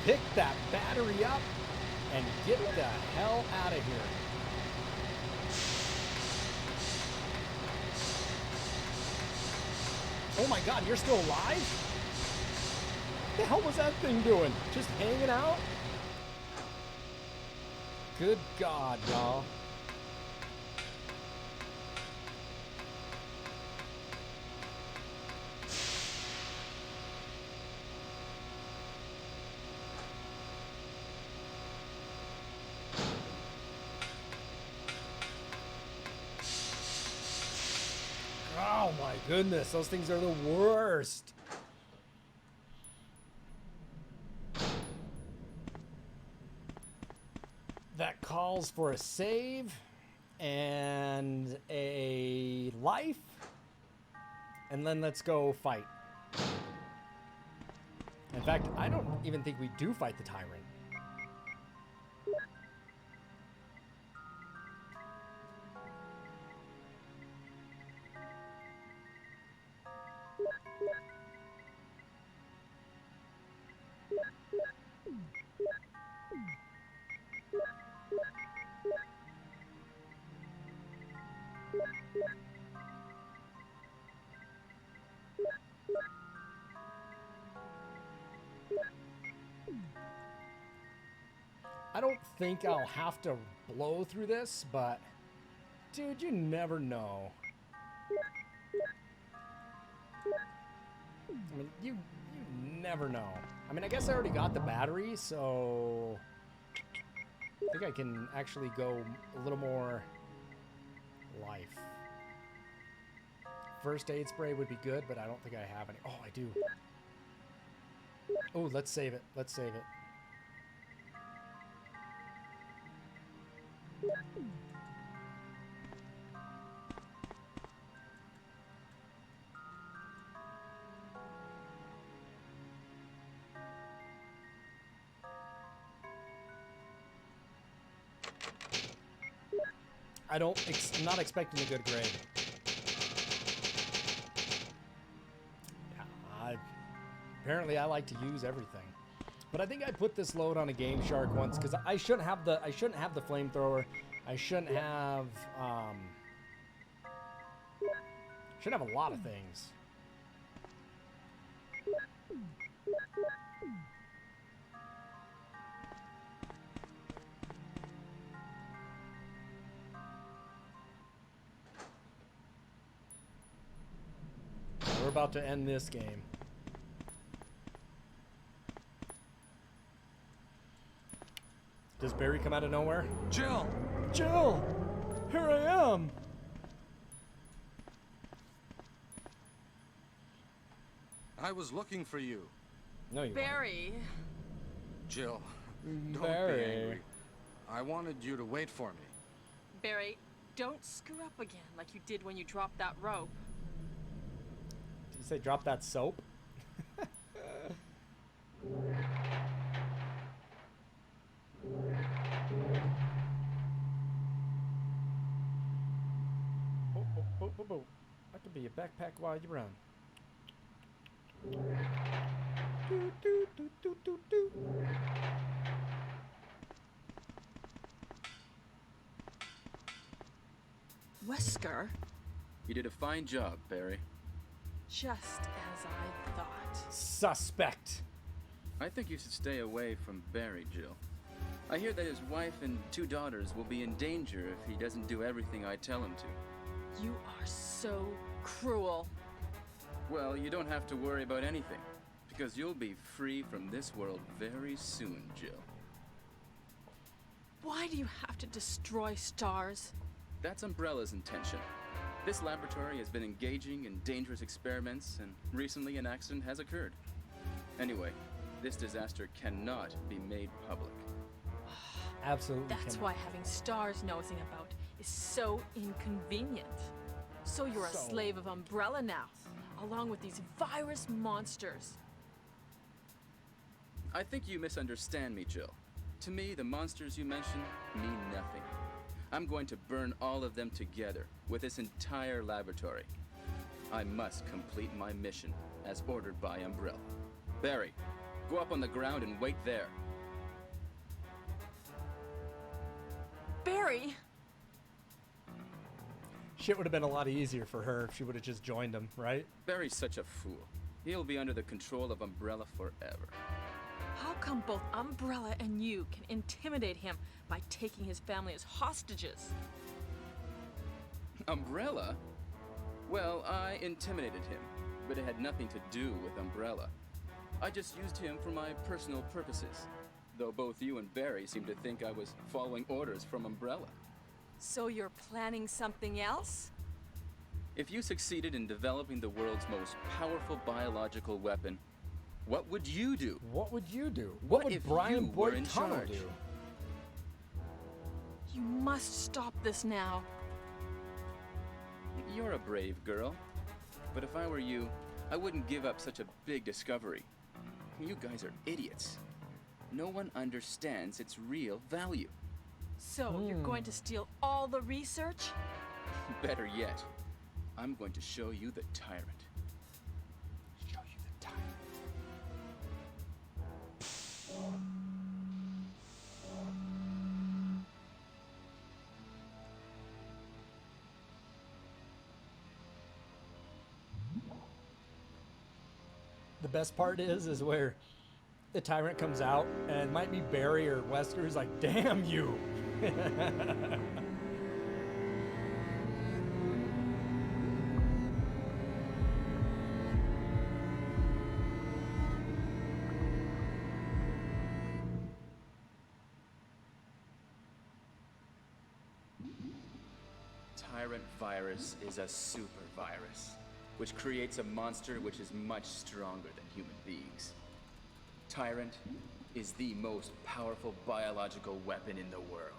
A: Pick that battery up and get the hell out of here. Oh my God, you're still alive? What the hell was that thing doing? Just hanging out? Good God, y'all. Oh my goodness, those things are the worst. That calls for a save and a life, and then let's go fight. In fact, I don't even think we do fight the tyrant. I don't think I'll have to blow through this, but dude, you never know. I mean, you never know. I mean, I guess I already got the battery, so I think I can actually go a little more life. First aid spray would be good, but I don't think I have any. Oh, I do. Oh, let's save it. Let's save it. I'm not expecting a good grade. Yeah, apparently I like to use everything. But I think I put this load on a Game Shark once because I shouldn't have the flamethrower. I shouldn't have a lot of things. We're about to end this game. Does Barry come out of nowhere?
E: Jill!
A: Jill! Here I am!
E: I was looking for you.
A: No, you
B: Barry.
E: Jill, don't
A: Barry.
E: be angry. I wanted you to wait for me.
B: Barry, don't screw up again like you did when you dropped that rope.
A: Did you say drop that soap? Oh. That could be a backpack while you run. Do.
B: Wesker,
C: You did a fine job, Barry.
B: just as I thought.
A: Suspect.
C: I think you should stay away from Barry, Jill. I hear that his wife and 2 daughters will be in danger if he doesn't do everything I tell him to.
B: You are so cruel.
C: Well, you don't have to worry about anything, because you'll be free from this world very soon, Jill.
B: Why do you have to destroy stars?
C: That's Umbrella's intention. This laboratory has been engaging in dangerous experiments, and recently an accident has occurred. Anyway, this disaster cannot be made public.
A: Absolutely.
B: That's
A: cannot.
B: why having stars nosing about is so inconvenient. So you're a
A: So-
B: slave of Umbrella now, along with these virus monsters.
C: I think you misunderstand me, Jill. To me, the monsters you mention mean nothing. I'm going to burn all of them together with this entire laboratory. I must complete my mission as ordered by Umbrella. Barry, go up on the ground and wait there.
B: Barry!
A: Shit would have been a lot easier for her if she would have just joined him, right?
C: Barry's such a fool. He'll be under the control of Umbrella forever.
B: How come both Umbrella and you can intimidate him by taking his family as hostages?
C: Umbrella? Well, I intimidated him, but it had nothing to do with Umbrella. I just used him for my personal purposes, though both you and Barry seem to think I was following orders from Umbrella.
B: So you're planning something else?
C: If you succeeded in developing the world's most powerful biological weapon, what would you do?
A: What would you do? What would
C: if
A: Brian
C: you were in
A: Boyd-Tunnel
C: charge?
A: do?
B: You must stop this now.
C: You're a brave girl, but if I were you, I wouldn't give up such a big discovery. You guys are idiots. No one understands its real value.
B: So you're going to steal all the research?
C: Better yet, I'm going to show you the tyrant.
A: Show you the time. The best part is where the tyrant comes out and it might be Barry or Wesker who's like, damn you.
C: tyrant virus is a super virus, which creates a monster which is much stronger than human beings. Tyrant is the most powerful biological weapon in the world.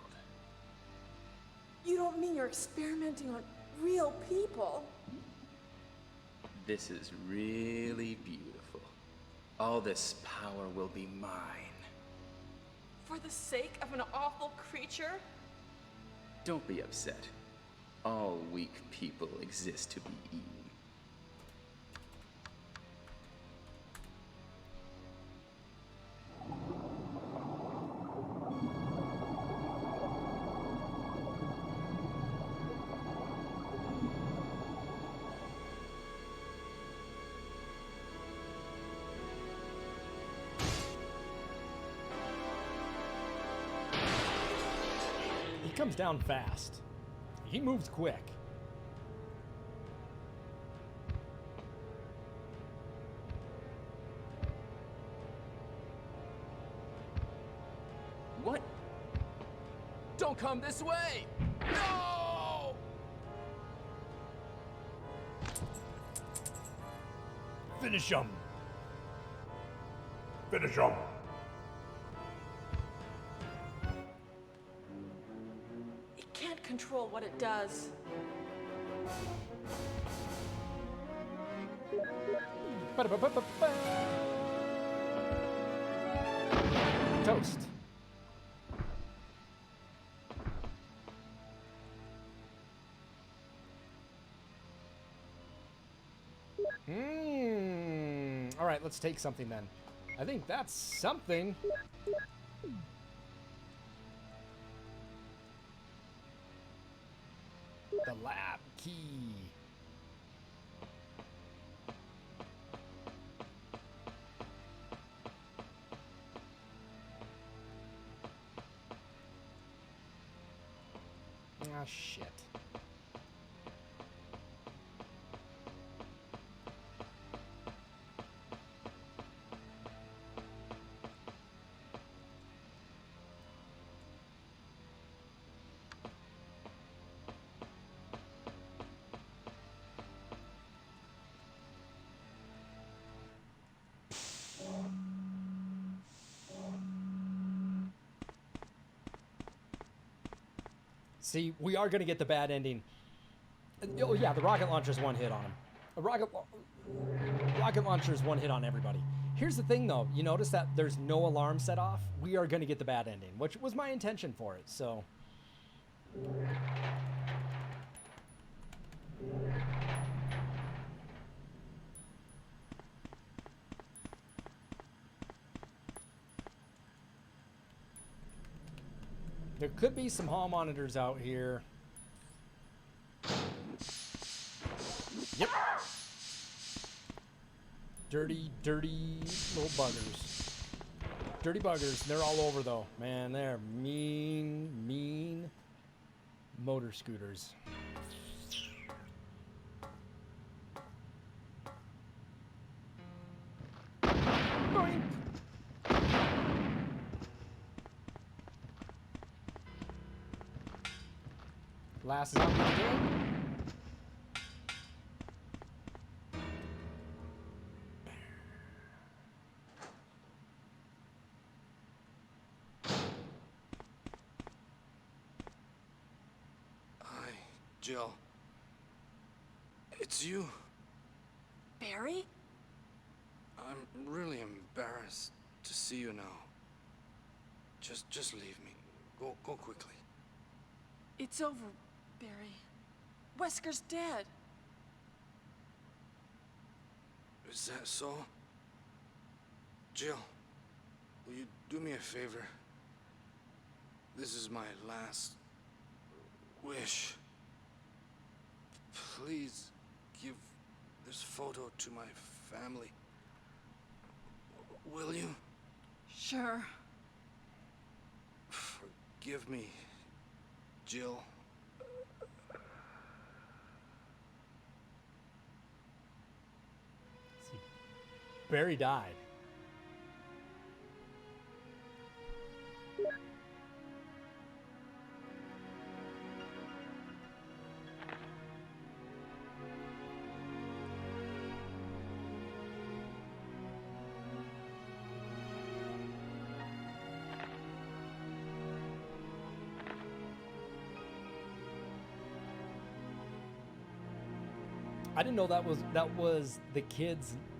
F: You don't mean you're experimenting on real people?
C: This is really beautiful. All this power will be mine.
B: For the sake of an awful creature?
C: Don't be upset. All weak people exist to be eaten.
A: He comes down fast. He moves quick.
C: What? Don't come this way! No!
A: Finish him.
D: Finish him.
B: It can't control what it does.
A: Ba-da-ba-ba-ba-ba. Toast. All right, let's take something then. I think that's something. The lab key. Ah, shit. See, we are going to get the bad ending. Oh, yeah, the rocket launcher's one hit on him. A rocket launcher's one hit on everybody. Here's the thing, though. You notice that there's no alarm set off? We are going to get the bad ending, which was my intention for it, so... There could be some hall monitors out here. Yep. Dirty, dirty little buggers. Dirty buggers. They're all over, though. Man, they're mean, mean motor scooters. Boing. Last zombie of the game.
E: Hi, Jill. It's you.
B: Barry?
E: I'm really embarrassed to see you now. Just leave me. Go quickly.
B: It's over, Barry. Wesker's dead.
E: Is that so? Jill, will you do me a favor? This is my last wish. Please give this photo to my family. Will you?
B: Sure.
E: Forgive me, Jill.
A: Barry died. I didn't know that was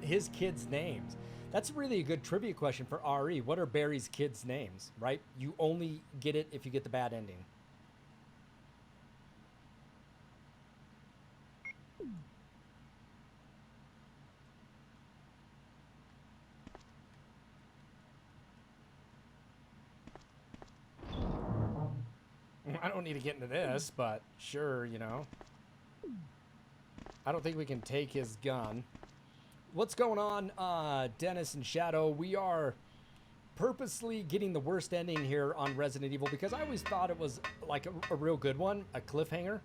A: his kids' names. That's really a good trivia question for RE. What are Barry's kids' names, right? You only get it if you get the bad ending. I don't need to get into this, but sure, you know. I don't think we can take his gun. What's going on, Dennis and Shadow? We are purposely getting the worst ending here on Resident Evil because I always thought it was like a real good one, a cliffhanger.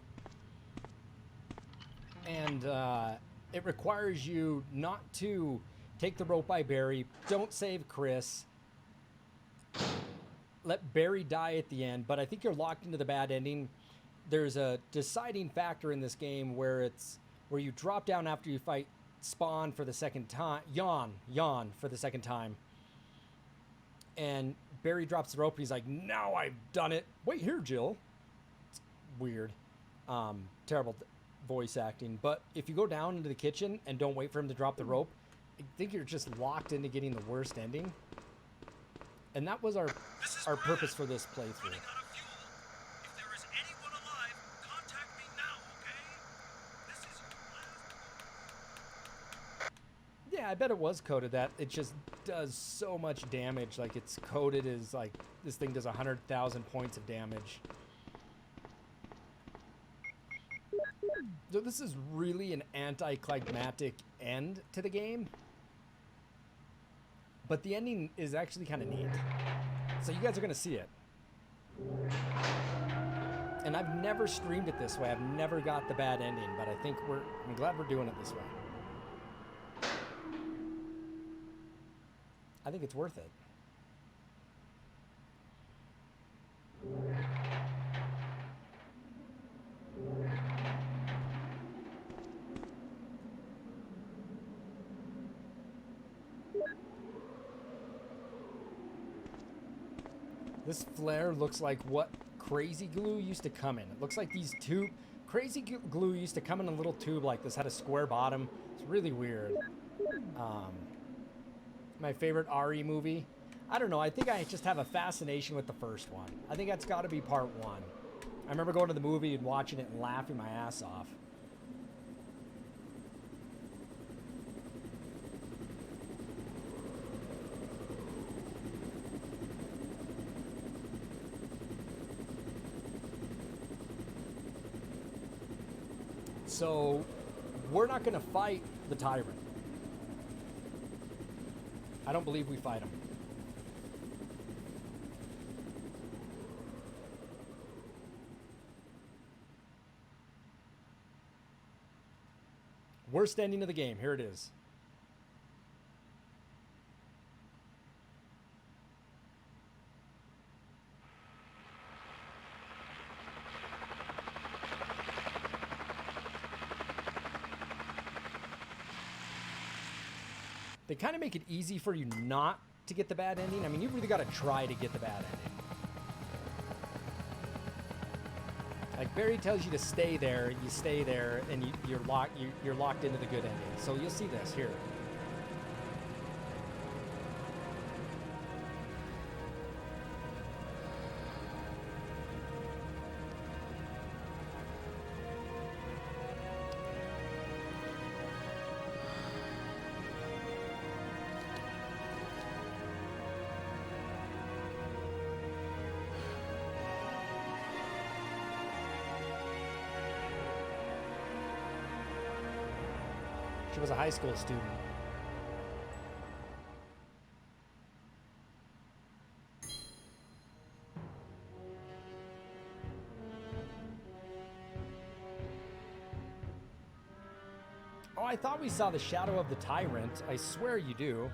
A: And it requires you not to take the rope by Barry, don't save Chris, let Barry die at the end, but I think you're locked into the bad ending. There's a deciding factor in this game where you drop down after you fight Spawn for the second time, Yawn for the second time. And Barry drops the rope and he's like, now I've done it. Wait here, Jill. It's weird. Terrible voice acting. But if you go down into the kitchen and don't wait for him to drop the rope, I think you're just locked into getting the worst ending. And that was our purpose for this playthrough.
G: If there is anyone alive, contact me now, okay? This is your last...
A: Yeah, I bet it was coded that. It just does so much damage. Like, it's coded as, like, this thing does 100,000 points of damage. So this is really an anticlimactic end to the game. But the ending is actually kind of neat. So you guys are going to see it. And I've never streamed it this way. I've never got the bad ending, but I think I'm glad we're doing it this way. I think it's worth it. This flare looks like what crazy glue used to come in. It looks like these crazy glue used to come in a little tube like this, had a square bottom. It's really weird. My favorite RE movie. I don't know. I think I just have a fascination with the first one. I think that's got to be part one. I remember going to the movie and watching it and laughing my ass off. So, we're not going to fight the tyrant. I don't believe we fight him. Worst ending of the game. Here it is. They kind of make it easy for you not to get the bad ending. I mean, you've really got to try to get the bad ending. Like Barry tells you to stay there, you stay there, and you're locked into the good ending. So you'll see this here. She was a high school student. Oh, I thought we saw the shadow of the tyrant. I swear you do.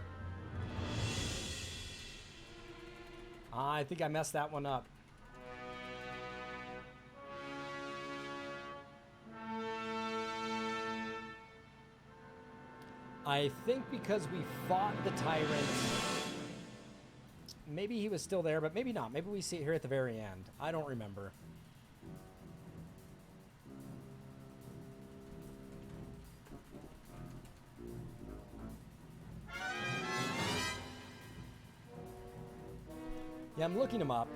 A: I think I messed that one up. I think because we fought the tyrant, maybe he was still there, but maybe not. Maybe we see it here at the very end. I don't remember. Yeah, I'm looking him up.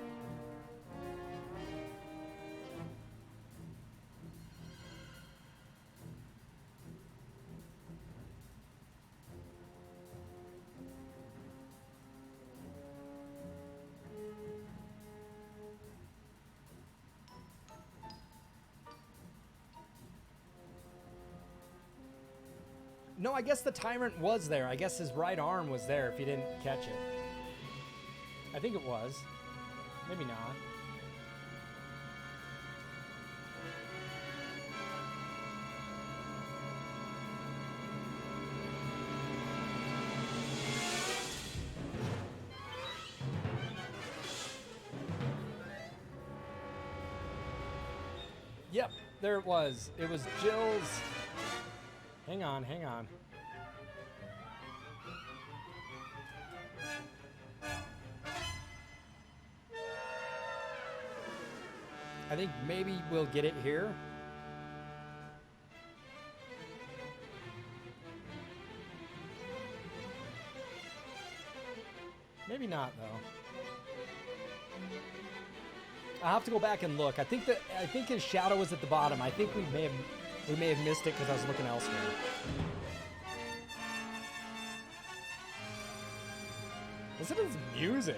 A: No, I guess the tyrant was there. I guess his right arm was there if you didn't catch it. I think it was. Maybe not. Yep, there it was. It was Jill's... Hang on, hang on. I think maybe we'll get it here. Maybe not, though. I'll have to go back and look. I think his shadow was at the bottom. I think we may have missed it because I was looking elsewhere. Listen to this music.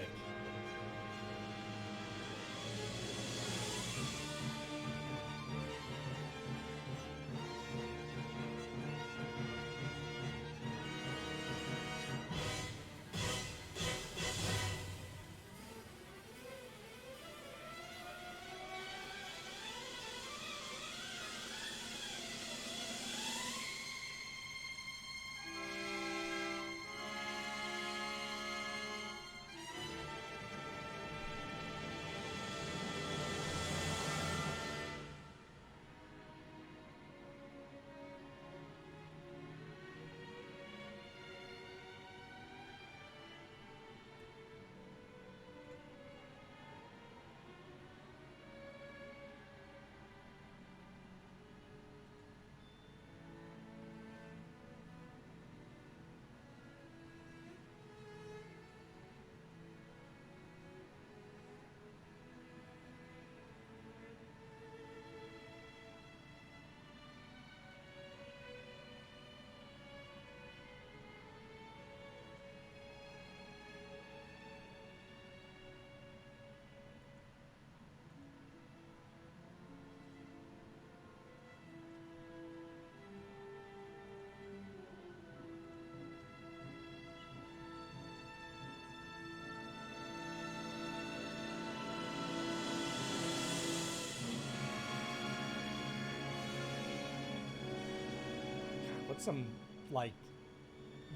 A: What's some, like,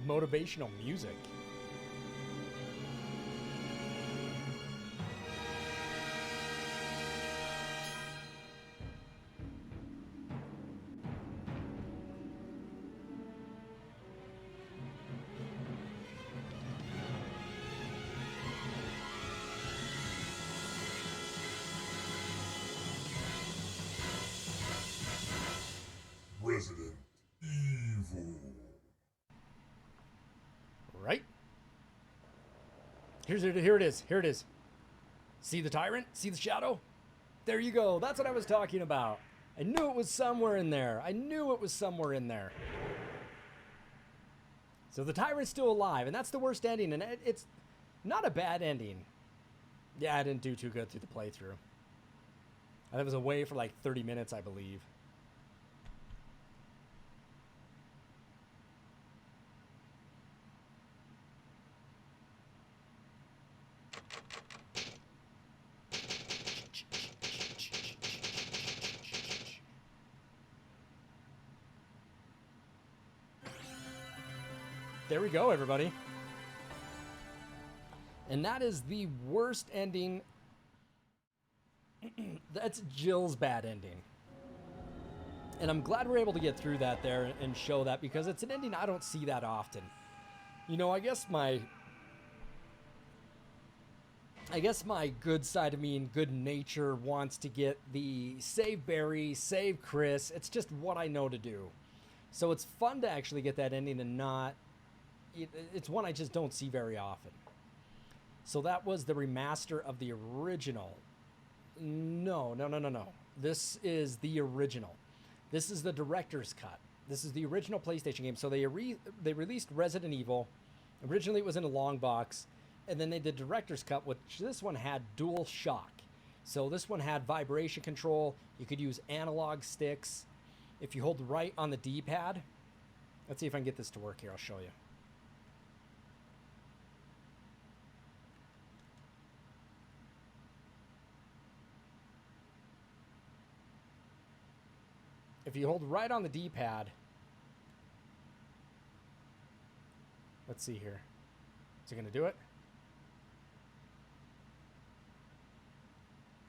A: motivational music?
H: Resident Evil.
A: Right? Here it is. Here it is. See the tyrant? See the shadow? There you go. That's what I was talking about. I knew it was somewhere in there. I knew it was somewhere in there. So the tyrant's still alive, and that's the worst ending, and it's not a bad ending. Yeah, I didn't do too good through the playthrough. I was away for like 30 minutes, I believe. There we go, everybody. And that is the worst ending. That's Jill's bad ending. And I'm glad we're able to get through that there and show that, because it's an ending I don't see that often. You know, I guess my good side of me and good nature wants to get the save Barry, save Chris. It's just what I know to do. So it's fun to actually get that ending and not... It's one I just don't see very often. So that was the remaster of the original. No. This is the original. This is the director's cut. This is the original PlayStation game. So they released Resident Evil. Originally it was in a long box, and then they did director's cut, which this one had dual shock. So this one had vibration control. You could use analog sticks. If you hold right on the D-pad, let's see if I can get this to work here. I'll show you. If you hold right on the D-pad, let's see here. Is it going to do it?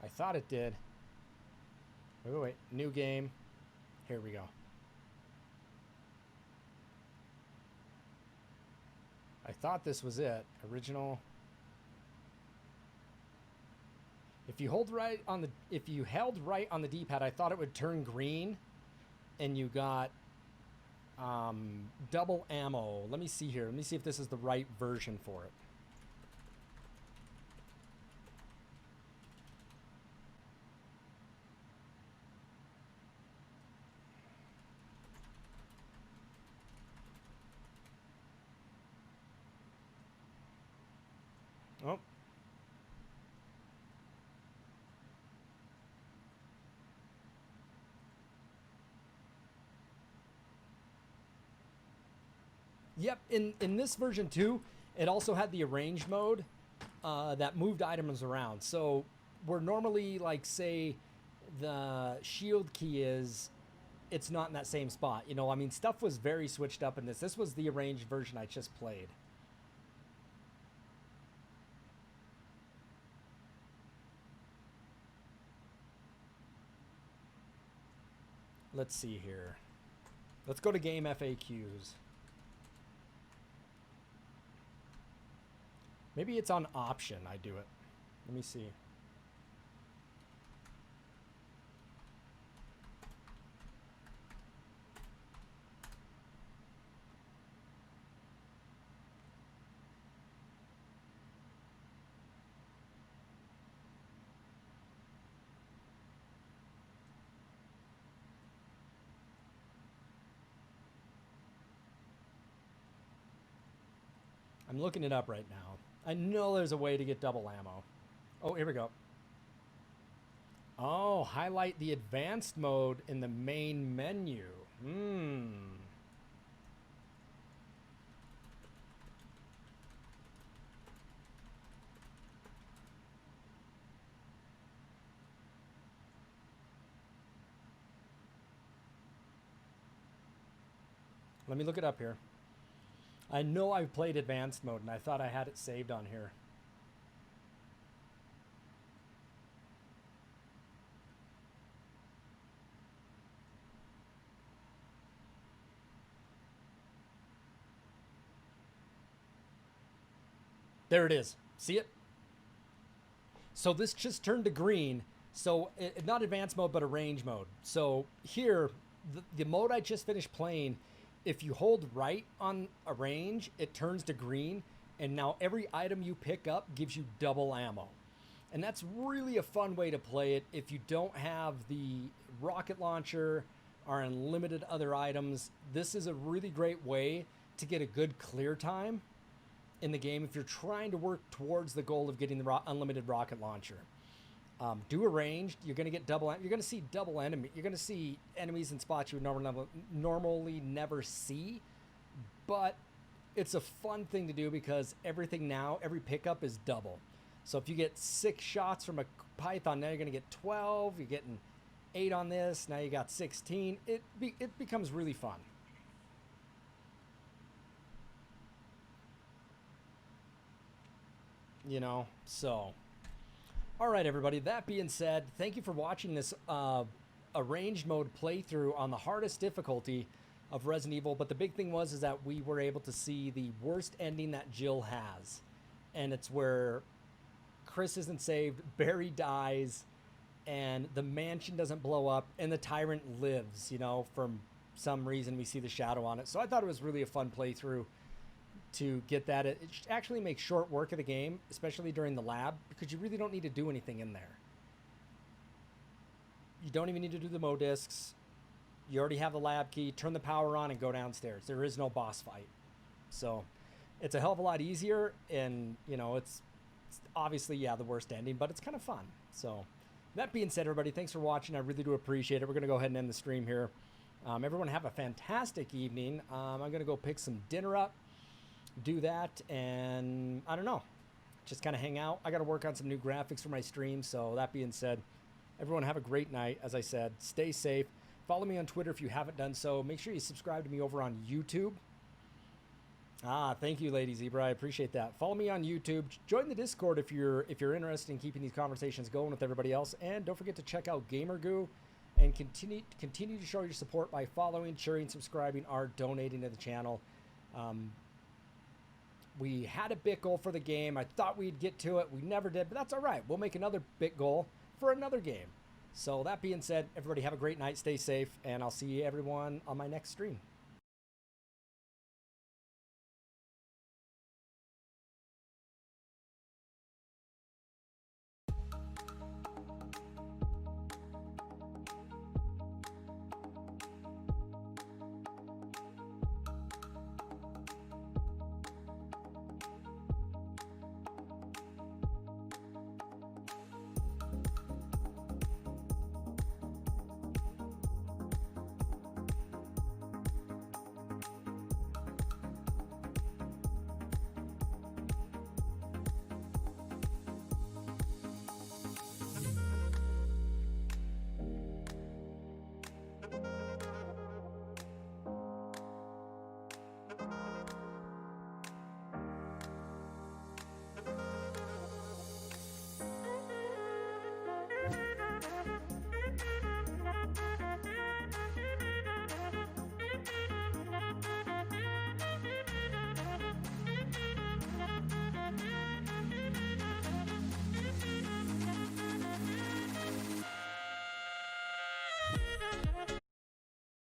A: I thought it did. Wait. New game. Here we go. I thought this was it. Original. If you held right on the D-pad, I thought it would turn green, and you got double ammo. Let me see here. Let me see if this is the right version for it. Oh. Yep, in this version too, it also had the arrange mode that moved items around. So where normally, like, say, the shield key is, it's not in that same spot. You know, I mean, stuff was very switched up in this. This was the arranged version I just played. Let's see here. Let's go to game FAQs. Maybe it's on option I do it. Let me see. I'm looking it up right now. I know there's a way to get double ammo. Oh, here we go. Oh, highlight the advanced mode in the main menu. Let me look it up here. I know I've played advanced mode, and I thought I had it saved on here. There it is. See it? So this just turned to green. So not advanced mode, but arrange mode. So here, the mode I just finished playing, if you hold right on arrange, it turns to green. And now every item you pick up gives you double ammo. And that's really a fun way to play it if you don't have the rocket launcher or unlimited other items. This is a really great way to get a good clear time in the game if you're trying to work towards the goal of getting the unlimited rocket launcher. Do arranged. You're going to get double. You're going to see double enemy. You're going to see enemies in spots you would normally never see. But it's a fun thing to do because everything now, every pickup is double. So if you get 6 shots from a python, now you're going to get 12. You're getting 8 on this. Now you got 16. It becomes really fun. You know, so. All right, everybody. That being said, thank you for watching this arranged mode playthrough on the hardest difficulty of Resident Evil. But the big thing is that we were able to see the worst ending that Jill has. And it's where Chris isn't saved, Barry dies, and the mansion doesn't blow up, and the tyrant lives, you know, from some reason we see the shadow on it. So I thought it was really a fun playthrough. to get that. It actually makes short work of the game, especially during the lab, because you really don't need to do anything in there. You don't even need to do the mo discs. You already have the lab key. Turn the power on and go downstairs. There is no boss fight. So it's a hell of a lot easier, and you know, it's obviously, yeah, the worst ending, but it's kind of fun. So that being said, everybody, thanks for watching. I really do appreciate it. We're going to go ahead and end the stream here. Everyone have a fantastic evening. I'm going to go pick some dinner up, do that, and I don't know, just kind of hang out. I got to work on some new graphics for my stream. So that being said, everyone have a great night. As I said, stay safe. Follow me on Twitter if you haven't done so. Make sure you subscribe to me over on YouTube. Thank you, Lady Zebra. I appreciate that. Follow me on YouTube. Join the Discord if you're interested in keeping these conversations going with everybody else. And don't forget to check out GamerGoo and continue to show your support by following, sharing, subscribing, or donating to the channel. We had a bit goal for the game. I thought we'd get to it. We never did, but that's all right. We'll make another bit goal for another game. So that being said, everybody have a great night. Stay safe, and I'll see everyone on my next stream.